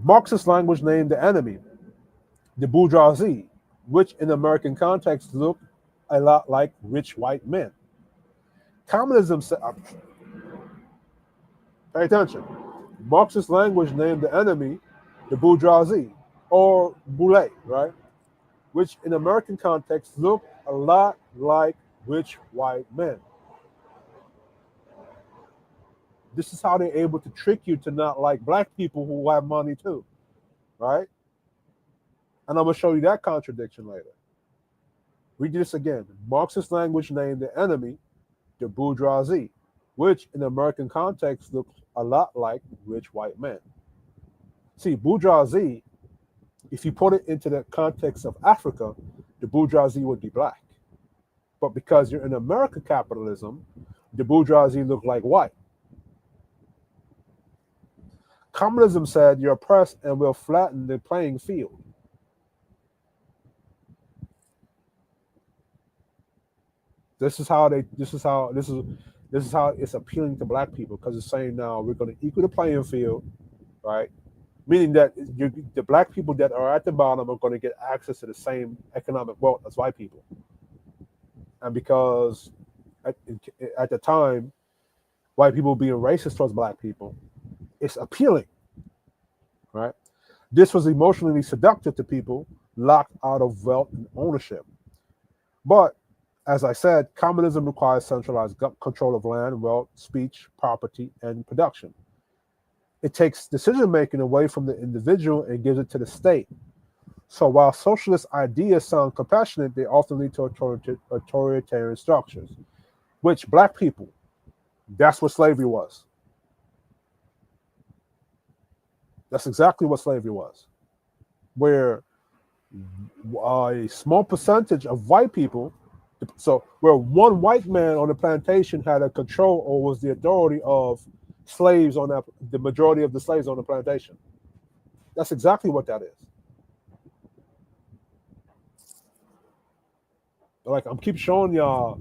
Marxist language named the enemy the bourgeoisie, which in American context look a lot like rich white men. Communism said, pay attention. Marxist language named the enemy the bourgeoisie or boule, right? Which in American context look a lot like rich white men. This is how they're able to trick you to not like black people who have money too, right? And I'm gonna show you that contradiction later. Read this again. Marxist language named the enemy the bourgeoisie, which in the American context looks a lot like rich white men. See, bourgeoisie, if you put it into the context of Africa, the bourgeoisie would be black. But because you're in American capitalism, the bourgeoisie look like white. Communism said you're oppressed and will flatten the playing field. This is how it's appealing to black people because it's saying now we're going to equal the playing field, right? Meaning that the black people that are at the bottom are going to get access to the same economic wealth as white people. And because at the time, white people being racist towards black people, it's appealing, right? This was emotionally seductive to people locked out of wealth and ownership. But as I said, communism requires centralized control of land, wealth, speech, property, and production. It takes decision making away from the individual and gives it to the state. So while socialist ideas sound compassionate, they often lead to authoritarian structures, which black people, that's what slavery was. That's exactly what slavery was, where a small percentage of white people, so where one white man on the plantation had a control or was the authority of slaves on the majority of the slaves on the plantation. That's exactly what that is. Like I'm keep showing y'all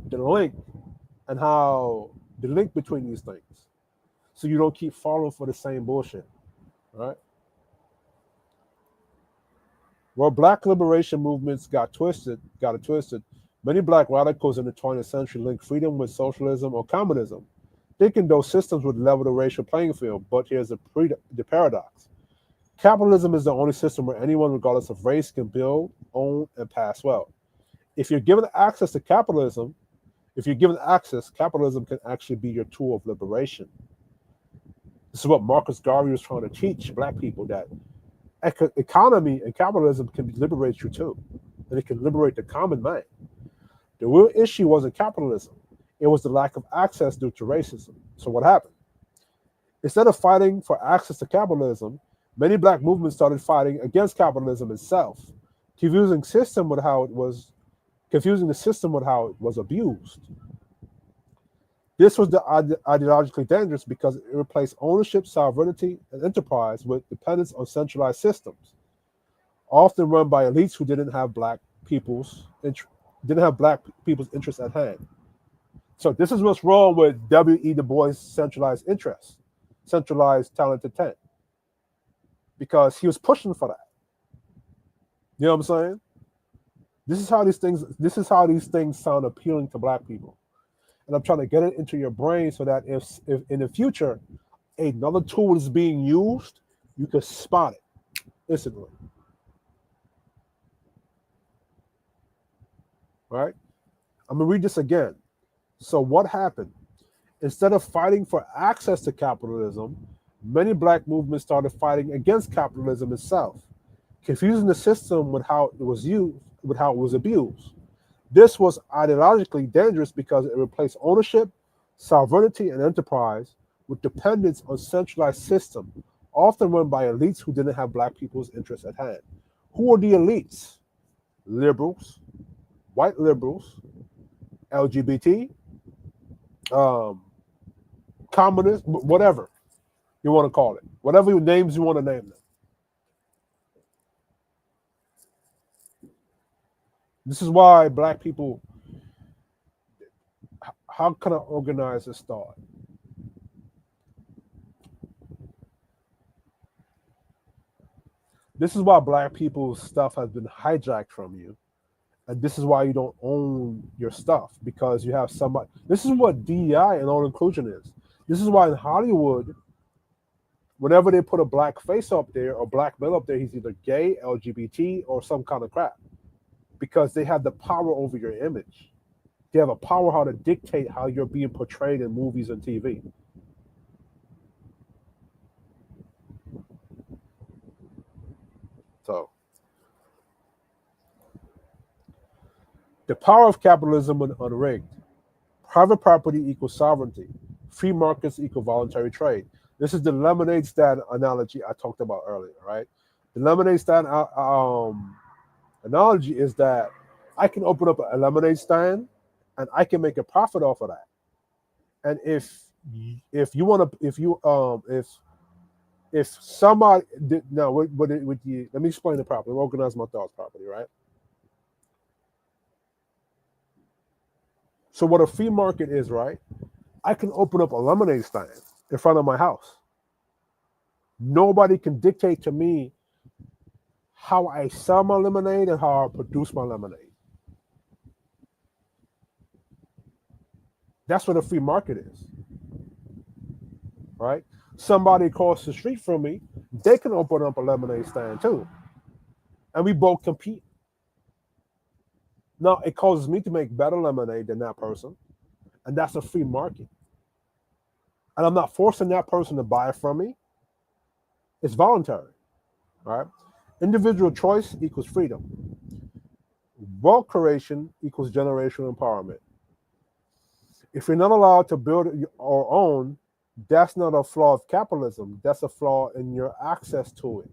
the link and how the link between these things, so you don't keep falling for the same bullshit, right? Where black liberation movements got it twisted, many black radicals in the 20th century linked freedom with socialism or communism, thinking those systems would level the racial playing field. But here's the paradox. Capitalism is the only system where anyone, regardless of race, can build, own, and pass wealth. If you're given access to capitalism, capitalism can actually be your tool of liberation. This is what Marcus Garvey was trying to teach black people, that economy and capitalism can liberate you too, and it can liberate the common man. The real issue wasn't capitalism. It was the lack of access due to racism. So what happened? Instead of fighting for access to capitalism, many black movements started fighting against capitalism itself, confusing the system with how it was abused. This was ideologically dangerous because it replaced ownership, sovereignty, and enterprise with dependence on centralized systems, often run by elites who didn't have black people's interests at hand. So this is what's wrong with W.E. Du Bois' centralized interests, centralized talent intent, because he was pushing for that. You know what I'm saying? This is how these things sound appealing to black people. And I'm trying to get it into your brain so that if in the future another tool is being used, you can spot it instantly. Right? I'm gonna read this again. So what happened? Instead of fighting for access to capitalism, many black movements started fighting against capitalism itself, confusing the system with how it was used, with how it was abused. This was ideologically dangerous because it replaced ownership, sovereignty, and enterprise with dependence on centralized system, often run by elites who didn't have black people's interests at hand. Who are the elites? Liberals, white liberals, LGBT, communists, whatever you want to call it, whatever names you want to name them. This is why black people, how can I organize this thought? This is why black people's stuff has been hijacked from you. And this is why you don't own your stuff, because you have somebody. This is what DEI and all inclusion is. This is why in Hollywood, whenever they put a black face up there or black male up there, he's either gay, LGBT, or some kind of crap. Because they have the power over your image. They have a power how to dictate how you're being portrayed in movies and TV. So the power of capitalism when unrigged. Private property equals sovereignty. Free markets equal voluntary trade. This is the lemonade stand analogy I talked about earlier, right? The lemonade stand analogy is that I can open up a lemonade stand and I can make a profit off of that. And if you want to, if somebody did, now with you, let me explain it properly, organize my thoughts properly, right? So what a free market is, right? I can open up a lemonade stand in front of my house. Nobody can dictate to me how I sell my lemonade and how I produce my lemonade. That's what a free market is, right? Somebody across the street from me, they can open up a lemonade stand too, and we both compete. Now it causes me to make better lemonade than that person, and that's a free market. And I'm not forcing that person to buy it from me. It's voluntary, right? Individual choice equals freedom. Wealth creation equals generational empowerment. If you're not allowed to build or own, that's not a flaw of capitalism. That's a flaw in your access to it.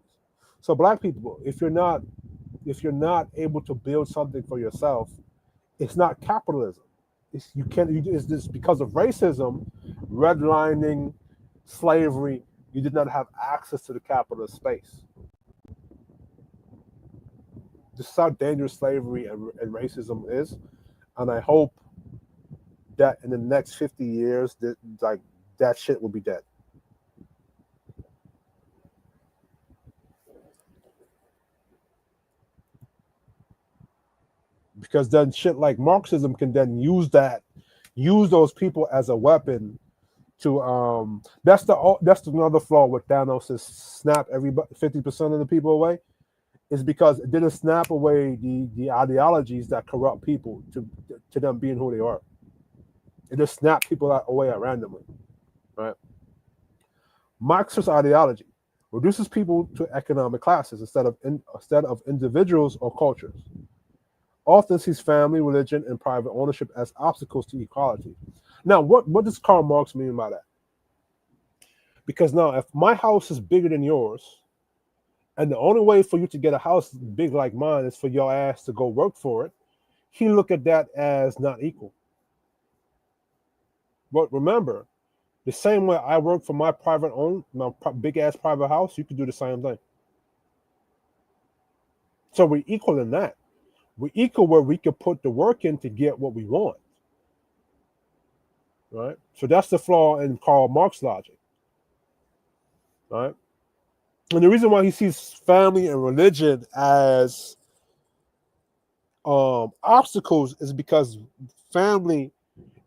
So, black people, if you're not able to build something for yourself, it's not capitalism. You can't. It's just because of racism, redlining, slavery. You did not have access to the capitalist space. This is how dangerous slavery and racism is, and I hope that in the next 50 years, that shit will be dead. Because then shit like Marxism can then use those people as a weapon to that's another flaw with Thanos is snap everybody 50% of the people away is because it didn't snap away the ideologies that corrupt people to them being who they are. It just snapped people away at randomly, right? Marxist ideology reduces people to economic classes instead of individuals or cultures. Often sees family, religion, and private ownership as obstacles to equality. Now, what does Karl Marx mean by that? Because now, if my house is bigger than yours, and the only way for you to get a house big like mine is for your ass to go work for it, he look at that as not equal. But remember, the same way I work for my big ass private house, you can do the same thing. So we're equal in that. We're equal where we can put the work in to get what we want. Right? So that's the flaw in Karl Marx logic. Right? And the reason why he sees family and religion as obstacles is because family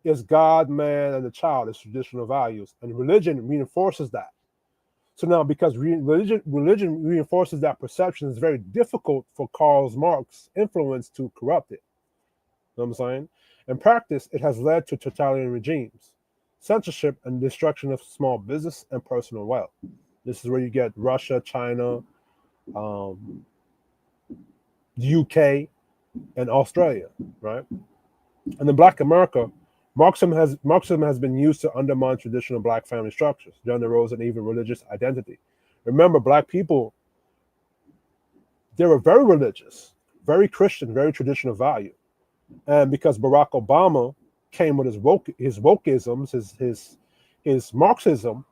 is God, man, and the child is traditional values, and religion reinforces that. So now, because religion reinforces that perception, it's very difficult for Karl Marx's influence to corrupt it. You know what I'm saying? In practice, it has led to totalitarian regimes, censorship, and destruction of small business and personal wealth. This is where you get Russia, China, the UK, and Australia, right? And in Black America, Marxism has been used to undermine traditional Black family structures, gender roles, and even religious identity. Remember, Black people, they were very religious, very Christian, very traditional value. And because Barack Obama came with his wokeisms, his Marxism,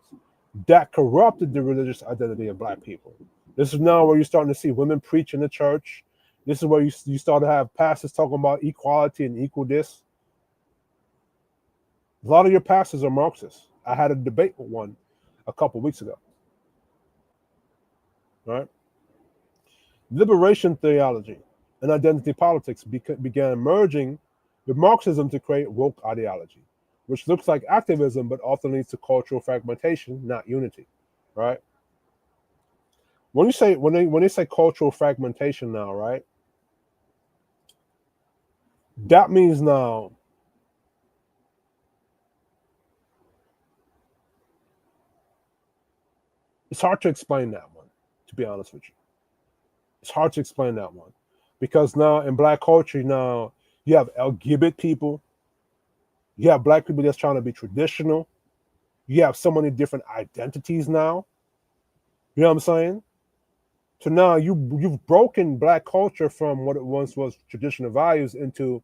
that corrupted the religious identity of Black people. This is now where you're starting to see women preach in the church. This is where you start to have pastors talking about equality and equal this. A lot of your pastors are Marxists. I had a debate with one a couple of weeks ago. Right? Liberation theology and identity politics began merging with Marxism to create woke ideology, which looks like activism but often leads to cultural fragmentation, not unity. Right? When they say cultural fragmentation now, right? That means now it's hard to explain that one, to be honest with you. It's hard to explain that one because now in black culture, now you have LGBT people, you have black people that's trying to be traditional, you have so many different identities now. You know what I'm saying? So now you've broken black culture from what it once was traditional values into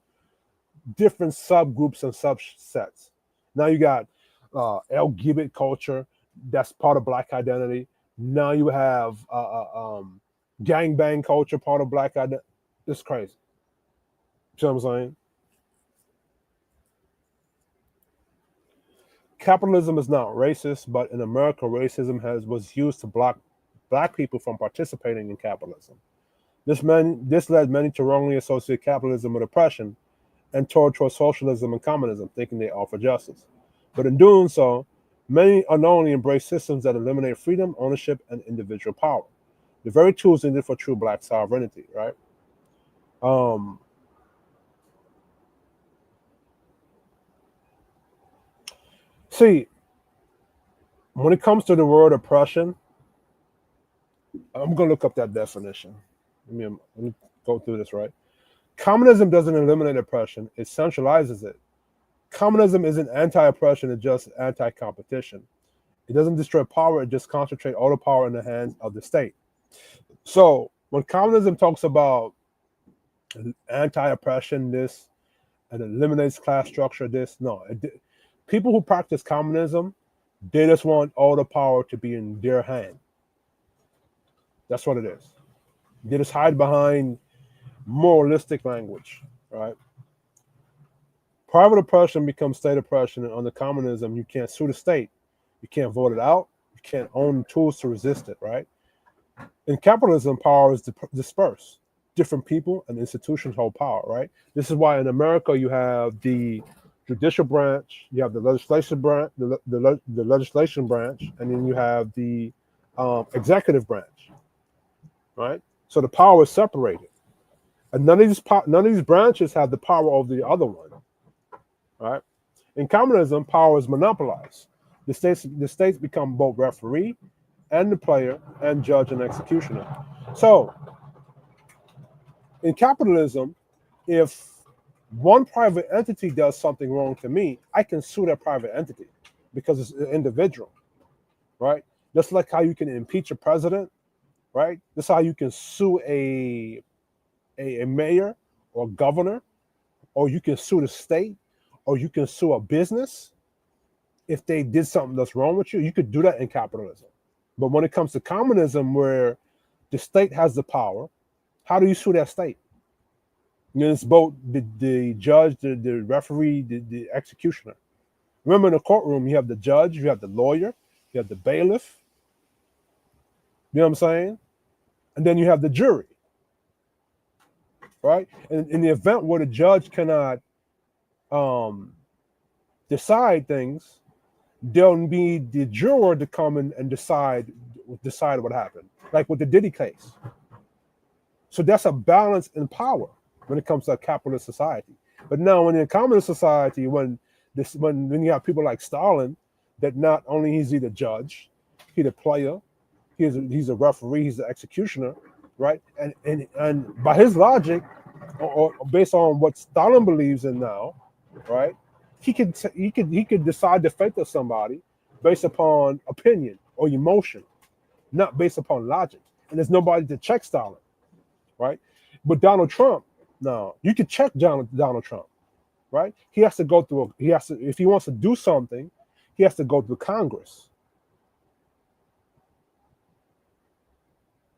different subgroups and subsets. Now you got LGBT culture that's part of black identity. Now you have gangbang culture part of black identity. It's crazy. You know what I'm saying? Capitalism is not racist, but in America, racism was used to block black people from participating in capitalism. This led many to wrongly associate capitalism with oppression and toward socialism and communism, thinking they offer justice. But in doing so, many unknowingly embrace systems that eliminate freedom, ownership, and individual power. The very tools needed for true black sovereignty, right? See, when it comes to the word oppression, I'm going to look up that definition. Let me go through this, right? Communism doesn't eliminate oppression, it centralizes it. Communism isn't anti-oppression, it's just anti-competition. It doesn't destroy power, it just concentrates all the power in the hands of the state. So when communism talks about anti-oppression, this, and eliminates class structure, this, no. People who practice communism, they just want all the power to be in their hand. That's what it is. They just hide behind moralistic language, right? Private oppression becomes state oppression, and under communism, you can't sue the state. You can't vote it out. You can't own tools to resist it, right? In capitalism, power is dispersed. Different people and institutions hold power, right? This is why in America you have the judicial branch, you have the legislation branch, the legislation branch, and then you have the executive branch, right? So the power is separated, and none of these branches have the power over the other one, right? In communism, power is monopolized. The states become both referee and the player and judge and executioner. So in capitalism, if one private entity does something wrong to me, I can sue that private entity because it's an individual, right? Just like how you can impeach a president, right? That's how you can sue a mayor or governor, or you can sue the state, or you can sue a business if they did something that's wrong with you. You could do that in capitalism. But when it comes to communism, where the state has the power, how do you sue that state? You know, it's both the judge, the referee, the executioner. Remember, in the courtroom, you have the judge, you have the lawyer, you have the bailiff. You know what I'm saying? And then you have the jury, right? And in the event where the judge cannot decide things, there'll be the juror to come in and decide what happened, like with the Diddy case. So that's a balance in power when it comes to a capitalist society. But now, when in a communist society, when you have people like Stalin, that not only is he the judge, he's the player, he's a referee, he's the executioner, right? And by his logic, or based on what Stalin believes in now, right? He could decide the fate of somebody based upon opinion or emotion, not based upon logic. And there's nobody to check Stalin, right? But Donald Trump, no, you can check Donald Trump, right? He has to go through. If he wants to do something, he has to go through Congress.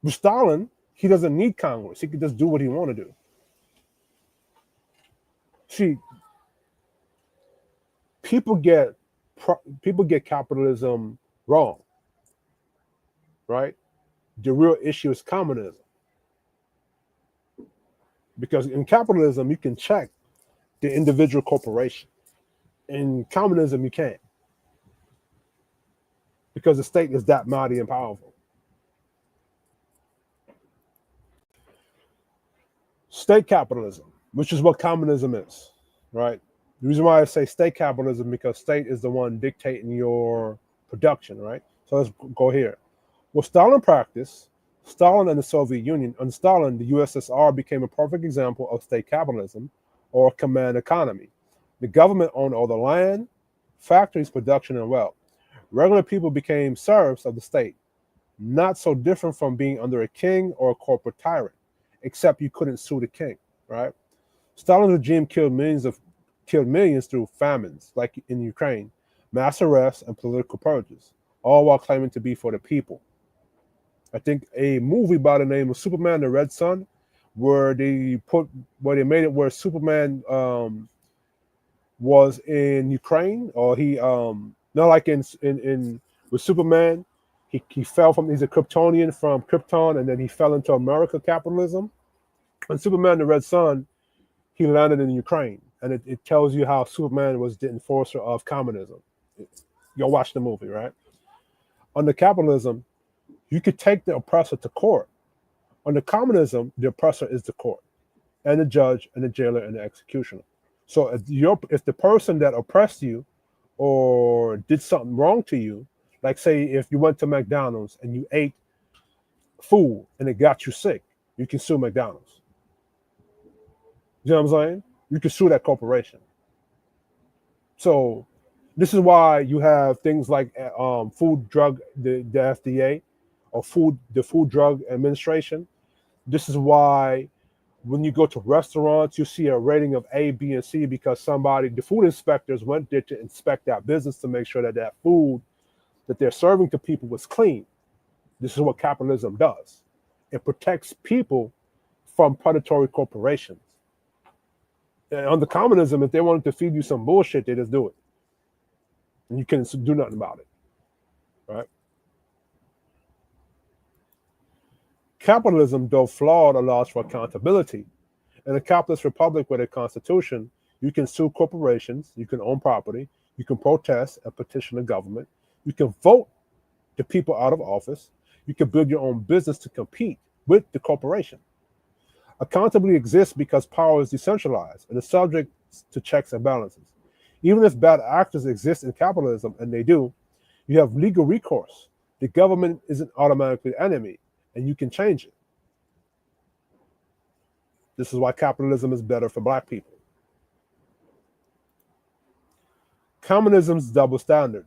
With Stalin, he doesn't need Congress. He can just do what he want to do. See, people get capitalism wrong, right? The real issue is communism. Because in capitalism, you can check the individual corporation. In communism, you can't. Because the state is that mighty and powerful. State capitalism, which is what communism is, right? The reason why I say state capitalism, because state is the one dictating your production, right? So let's go here. What Stalin practiced Stalin and the Soviet Union, under Stalin, the USSR became a perfect example of state capitalism or command economy. The government owned all the land, factories, production, and wealth. Regular people became serfs of the state, not so different from being under a king or a corporate tyrant, except you couldn't sue the king, right? Stalin's regime killed millions through famines, like in Ukraine, mass arrests, and political purges, all while claiming to be for the people. I think a movie by the name of Superman: The Red Sun, where they made it where Superman was in Ukraine, or he not like in with Superman, he fell from he's a Kryptonian from Krypton, and then he fell into America capitalism. And Superman: The Red Sun, he landed in Ukraine, and it tells you how Superman was the enforcer of communism. You'll watch the movie, right? Under capitalism, you could take the oppressor to court. Under communism, the oppressor is the court, and the judge, and the jailer, and the executioner. So if the person that oppressed you or did something wrong to you, like say if you went to McDonald's and you ate food and it got you sick, you can sue McDonald's. You know what I'm saying? You can sue that corporation. So this is why you have things like food drug the FDA or the Food Drug Administration. This is why when you go to restaurants, you see a rating of A, B, and C because the food inspectors went there to inspect that business to make sure that that food that they're serving to people was clean. This is what capitalism does. It protects people from predatory corporations. And under communism, if they wanted to feed you some bullshit, they just do it. And you can do nothing about it, right? Capitalism, though flawed, allows for accountability. In a capitalist republic with a constitution, you can sue corporations, you can own property, you can protest and petition the government, you can vote the people out of office, you can build your own business to compete with the corporation. Accountability exists because power is decentralized and is subject to checks and balances. Even if bad actors exist in capitalism, and they do, you have legal recourse. The government isn't automatically the enemy, and you can change it. This is why capitalism is better for Black people. Communism's double standard.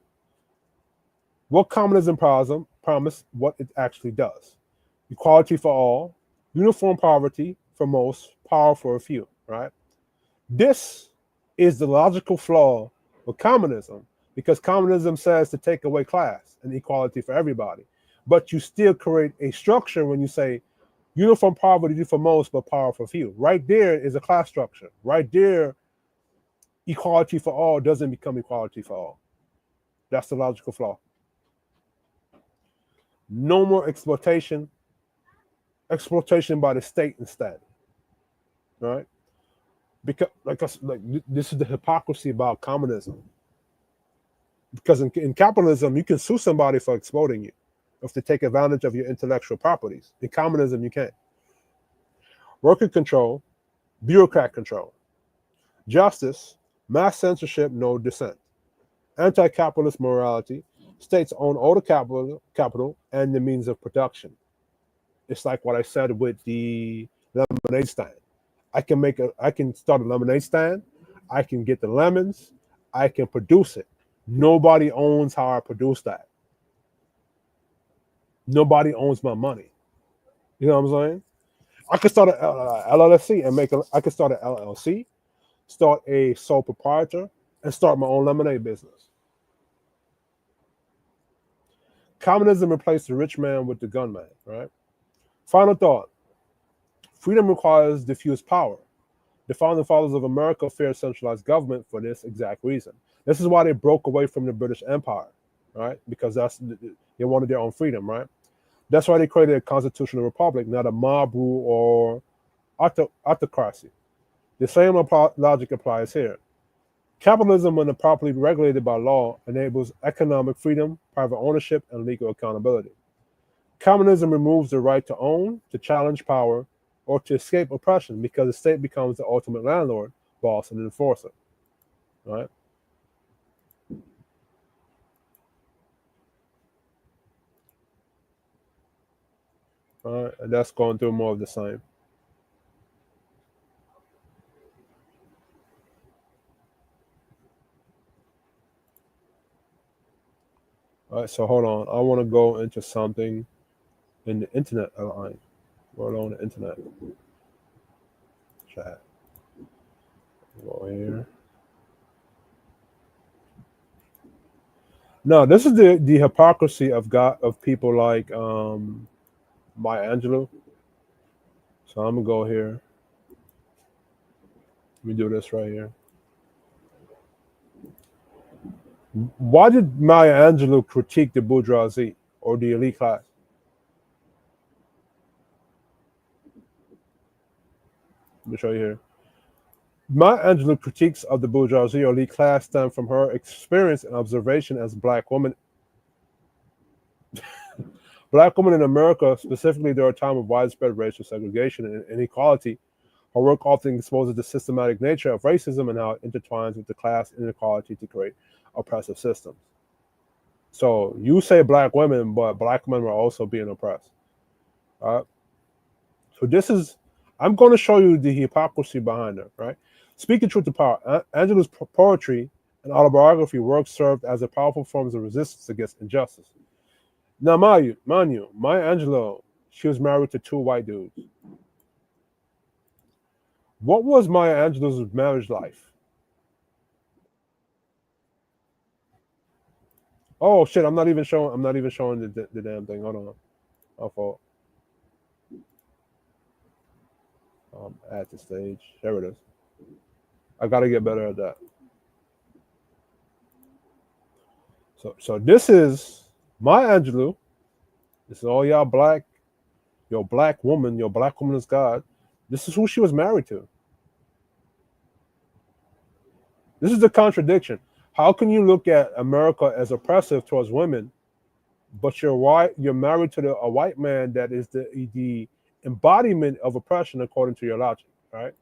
What communism promise what it actually does. Equality for all, uniform poverty for most, power for a few, right? This is the logical flaw with communism because communism says to take away class and equality for everybody. But you still create a structure when you say uniform poverty for most, but power for few. Right there is a class structure. Right there, equality for all doesn't become equality for all. That's the logical flaw. No more exploitation by the state instead, right? Because this is the hypocrisy about communism. Because in capitalism, you can sue somebody for exploiting you if they take advantage of your intellectual properties. In communism, you can't. Worker control, bureaucrat control, justice, mass censorship, no dissent, anti-capitalist morality, states own all the capital and the means of production. It's like what I said with the lemonade stand. I can start a lemonade stand. I can get the lemons. I can produce it. Nobody owns how I produce that. Nobody owns my money. You know what I'm saying? I could start a LLC and I could start an LLC, start a sole proprietor, and start my own lemonade business. Communism replaced the rich man with the gunman, right? Final thought. Freedom requires diffuse power. The founding fathers of America feared centralized government for this exact reason. This is why they broke away from the British Empire, right? Because they wanted their own freedom, right? That's why they created a constitutional republic, not a mob rule or autocracy. The same logic applies here. Capitalism, when properly regulated by law, enables economic freedom, private ownership, and legal accountability. Communism removes the right to own, to challenge power, or to escape oppression because the state becomes the ultimate landlord, boss, and enforcer. Right? All right, and that's going through more of the same. All right, so hold on. I want to go into something in the internet line. We're on the internet chat. Go here. No, this is the hypocrisy of God of people like Maya Angelou. So I'm gonna go here. Let me do this right here. Why did Maya Angelou critique the bourgeoisie or the elite class? Let me show you here. Maya Angelou's critiques of the bourgeoisie or elite class stem from her experience and observation as a black woman. Black women in America, specifically during a time of widespread racial segregation and inequality, her work often exposes the systematic nature of racism and how it intertwines with the class inequality to create oppressive systems. So you say black women, but black men were also being oppressed. Right? So this is, I'm going to show you the hypocrisy behind it, right? Speaking truth to power, Angela's poetry and autobiography work served as a powerful forms of resistance against injustice. Now, mind you, Maya Angelou, she was married to two white dudes. What was Maya Angelou's marriage life? Oh shit! I'm not even showing. I'm not even showing the damn thing. Hold on. My fault. Add to stage. There it is. I gotta get better at that. So this is Maya Angelou. This is all y'all black. Your black woman. Your black woman is God. This is who she was married to. This is the contradiction. How can you look at America as oppressive towards women, but you're white? You're married to a white man that is the embodiment of oppression according to your logic, right?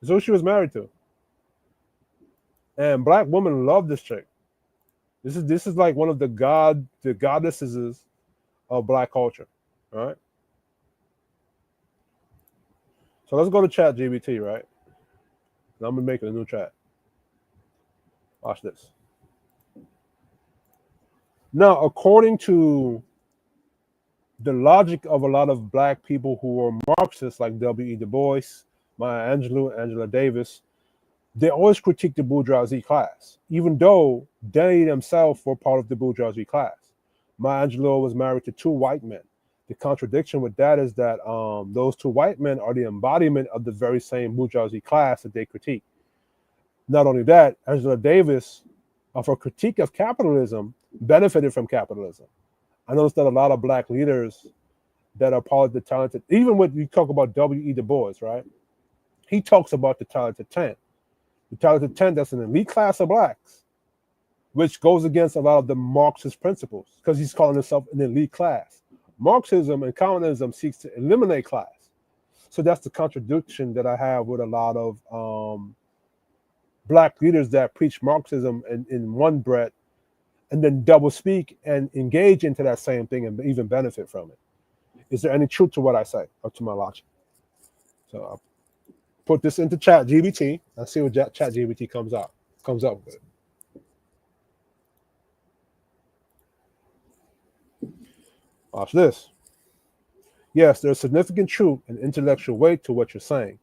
This is who she was married to, and black women love this chick. This is like one of the goddesses of black culture, right? So let's go to Chat GBT, right? And I'm gonna make a new chat. Watch this. Now, according to the logic of a lot of black people who were Marxists, like W.E. Du Bois, Maya Angelou, Angela Davis, they always critique the bourgeoisie class, even though they themselves were part of the bourgeoisie class. Maya Angelou was married to two white men. The contradiction with that is that those two white men are the embodiment of the very same bourgeoisie class that they critique. Not only that, Angela Davis, of her critique of capitalism, benefited from capitalism. I noticed that a lot of black leaders that are part of the talented, even when you talk about W.E. Du Bois, right? He talks about the talented 10. The talented 10, that's an elite class of blacks, which goes against a lot of the Marxist principles because he's calling himself an elite class. Marxism and communism seeks to eliminate class. So that's the contradiction that I have with a lot of black leaders that preach Marxism in one breath and then double speak and engage into that same thing and even benefit from it. Is there any truth to what I say or to my logic? So I'll put this into Chat GBT and see what Chat GBT comes up with. Watch this. Yes, there's significant truth and intellectual weight to what you're saying.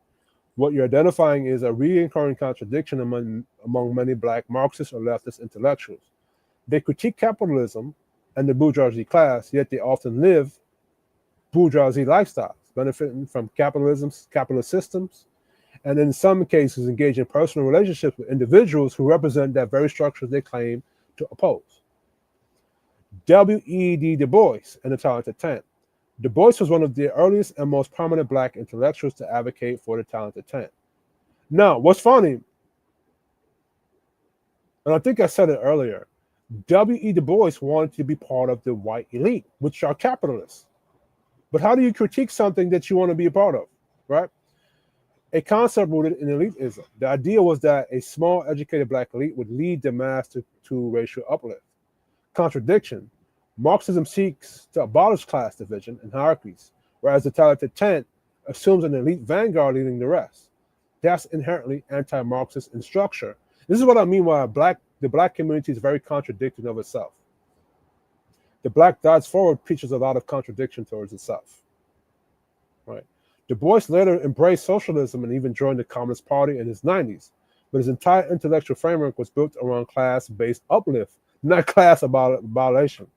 What you're identifying is a recurring contradiction among many black Marxist or leftist intellectuals. They critique capitalism and the bourgeoisie class, yet they often live bourgeoisie lifestyles, benefiting from capitalist systems, and in some cases engage in personal relationships with individuals who represent that very structure they claim to oppose. W.E.B. Du Bois and the Talented 10. Du Bois was one of the earliest and most prominent black intellectuals to advocate for the Talented 10. Now, what's funny, and I think I said it earlier, W.E. Du Bois wanted to be part of the white elite, which are capitalists. But how do you critique something that you want to be a part of, right? A concept rooted in elitism. The idea was that a small, educated black elite would lead the mass to racial uplift. Contradiction. Marxism seeks to abolish class division and hierarchies, whereas the totalitarian assumes an elite vanguard leading the rest. That's inherently anti-Marxist in structure. This is what I mean by the black community is very contradicting of itself. The Black Dots Forward preaches a lot of contradiction towards itself. Right? Du Bois later embraced socialism and even joined the Communist Party in his 90s, but his entire intellectual framework was built around class-based uplift, not class abolition.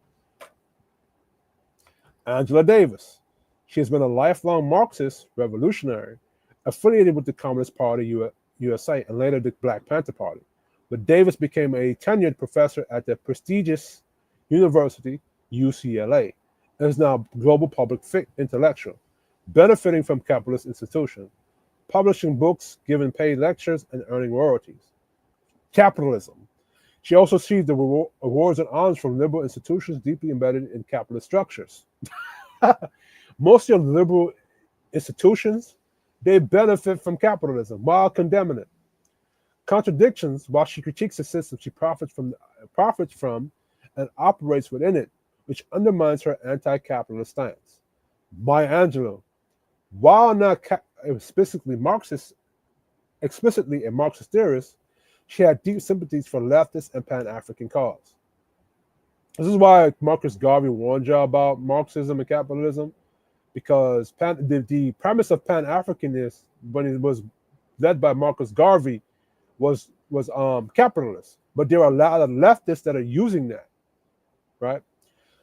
Angela Davis. She has been a lifelong Marxist revolutionary, affiliated with the Communist Party USA and later the Black Panther Party. But Davis became a tenured professor at the prestigious university UCLA and is now a global public intellectual, benefiting from capitalist institutions, publishing books, giving paid lectures, and earning royalties. Capitalism. She also received the awards and honors from liberal institutions deeply embedded in capitalist structures. Most of the liberal institutions, they benefit from capitalism while condemning it. Contradictions, while she critiques the system, she profits from and operates within it, which undermines her anti-capitalist stance. Maya Angelou. While not explicitly a Marxist theorist, she had deep sympathies for leftist and Pan-African cause. This is why Marcus Garvey warned you about Marxism and capitalism, because the premise of Pan-Africanism, when it was led by Marcus Garvey, was capitalist. But there are a lot of leftists that are using that, right?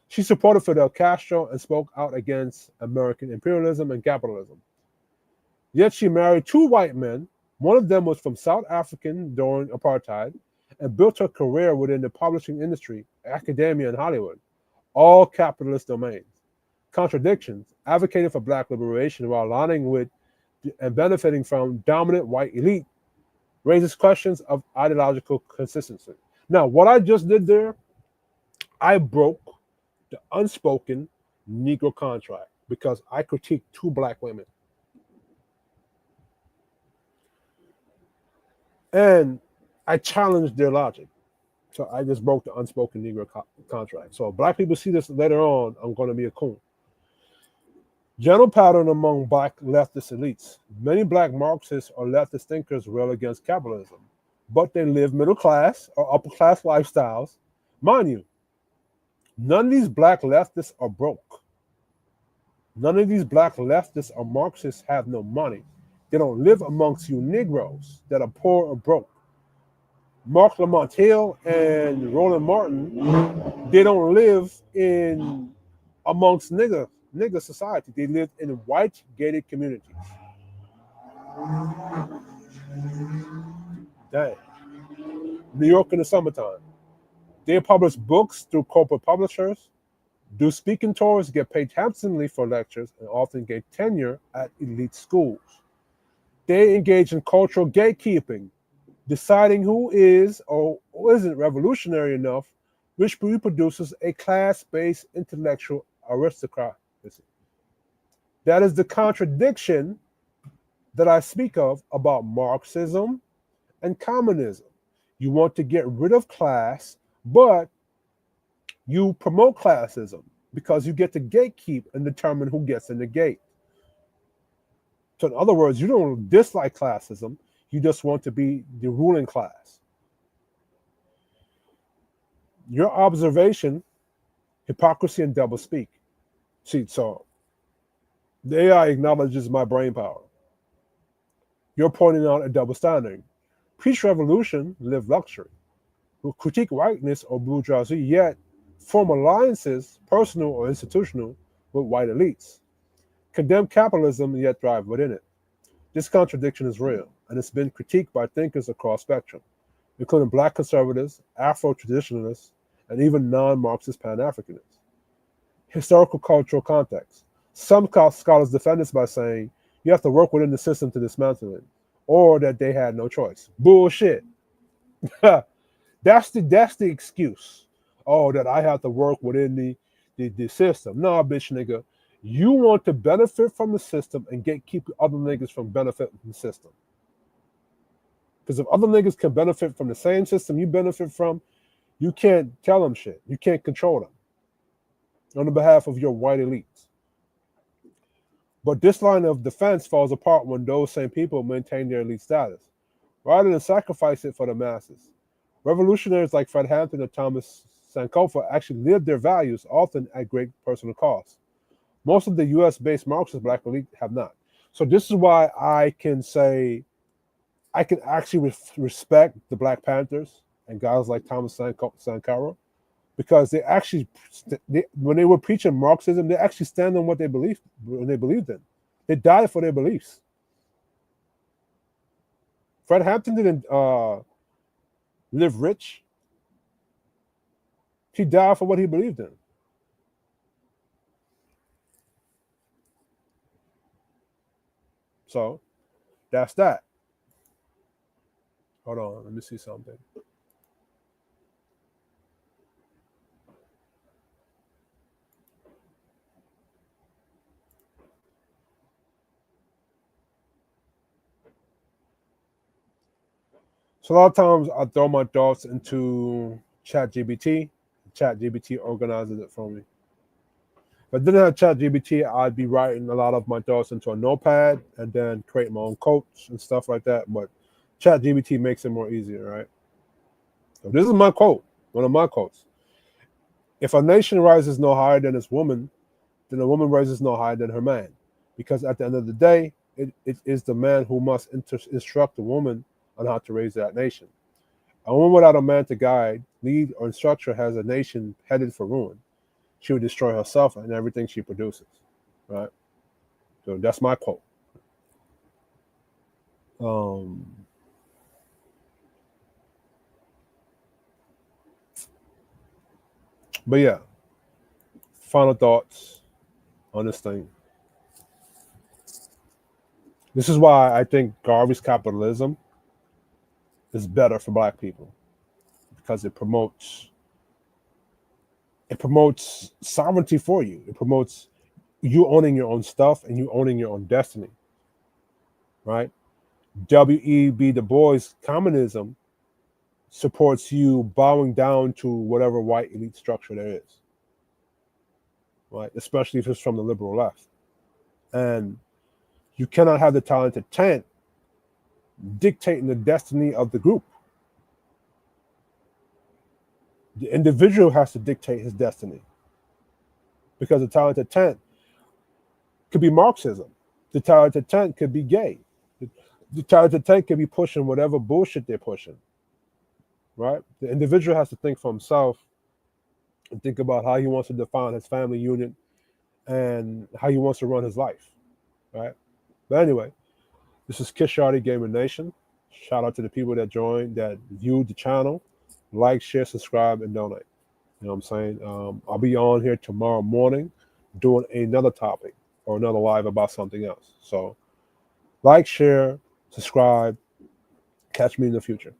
She supported Fidel Castro and spoke out against American imperialism and capitalism. Yet she married two white men. One of them was from South Africa during apartheid and built her career within the publishing industry, academia, and Hollywood, all capitalist domains. Contradictions, advocating for black liberation while aligning with and benefiting from dominant white elite, raises questions of ideological consistency. Now, what I just did there, I broke the unspoken Negro contract because I critiqued two black women. And I challenged their logic. So I just broke the unspoken Negro contract. So if black people see this later on, I'm going to be a coon. General pattern among black leftist elites. Many black Marxists or leftist thinkers rail against capitalism, but they live middle class or upper class lifestyles. Mind you, none of these black leftists are broke. None of these black leftists or Marxists have no money. They don't live amongst you Negroes that are poor or broke. Mark Lamont Hill and Roland Martin, they don't live in amongst nigger society. They live in white gated communities. Dang. New York in the summertime. They publish books through corporate publishers, do speaking tours, get paid handsomely for lectures, and often get tenure at elite schools. They engage in cultural gatekeeping, deciding who is or isn't revolutionary enough, which reproduces a class-based intellectual aristocracy. That is the contradiction that I speak of about Marxism and communism. You want to get rid of class, but you promote classism because you get to gatekeep and determine who gets in the gate. So in other words, you don't dislike classism, you just want to be the ruling class. Your observation, hypocrisy and doublespeak. See, so the AI acknowledges my brain power. You're pointing out a double standard. Preach revolution, live luxury. Will critique whiteness or bourgeoisie, yet form alliances, personal or institutional, with white elites. Condemn capitalism, yet thrive within it. This contradiction is real, and it's been critiqued by thinkers across spectrum, including black conservatives, Afro-traditionalists, and even non-Marxist Pan-Africanists. Historical cultural context. Some scholars defend this by saying you have to work within the system to dismantle it, or that they had no choice. Bullshit. That's the excuse. Oh, that I have to work within the system. Nah, bitch nigga. You want to benefit from the system and keep other niggas from benefiting from the system. Because if other niggas can benefit from the same system you benefit from, you can't tell them shit. You can't control them. on the behalf of your white elites. But this line of defense falls apart when those same people maintain their elite status, rather than sacrifice it for the masses. Revolutionaries like Fred Hampton and Thomas Sankofa actually lived their values, often at great personal cost. Most of the US-based Marxist black elite have not. So this is why I can say I can actually respect the Black Panthers and guys like Thomas Sankara, because they actually, when they were preaching Marxism, they actually stand on what they believed in. They died for their beliefs. Fred Hampton didn't live rich. He died for what he believed in. So that's that. Hold on, let me see something. So a lot of times I throw my thoughts into ChatGPT. ChatGPT organizes it for me. If I didn't have ChatGPT, I'd be writing a lot of my thoughts into a notepad and then create my own quotes and stuff like that. But ChatGPT makes it more easier, right? So this is my quote, one of my quotes. If a nation rises no higher than its woman, then a woman rises no higher than her man. Because at the end of the day, it is the man who must instruct the woman on how to raise that nation. A woman without a man to guide, lead, or instruct her has a nation headed for ruin. She would destroy herself and everything she produces, right? So that's my quote. But yeah, final thoughts on this thing. This is why I think Garvey's capitalism is better for black people, because it promotes sovereignty for you. It promotes you owning your own stuff and you owning your own destiny, right? W.E.B. Du Bois' communism supports you bowing down to whatever white elite structure there is, right? Especially if it's from the liberal left. And you cannot have the talented 10 dictating the destiny of the group. The individual has to dictate his destiny, because the talented 10 could be Marxism. The talented 10 could be gay. The talented 10 could be pushing whatever bullshit they're pushing, right? The individual has to think for himself and think about how he wants to define his family unit and how he wants to run his life, right? But anyway, this is Kishati Gaming Nation. Shout out to the people that joined, that viewed the channel. Like, share, subscribe, and donate. You know what I'm saying? I'll be on here tomorrow morning doing another topic or another live about something else. So like, share, subscribe. Catch me in the future.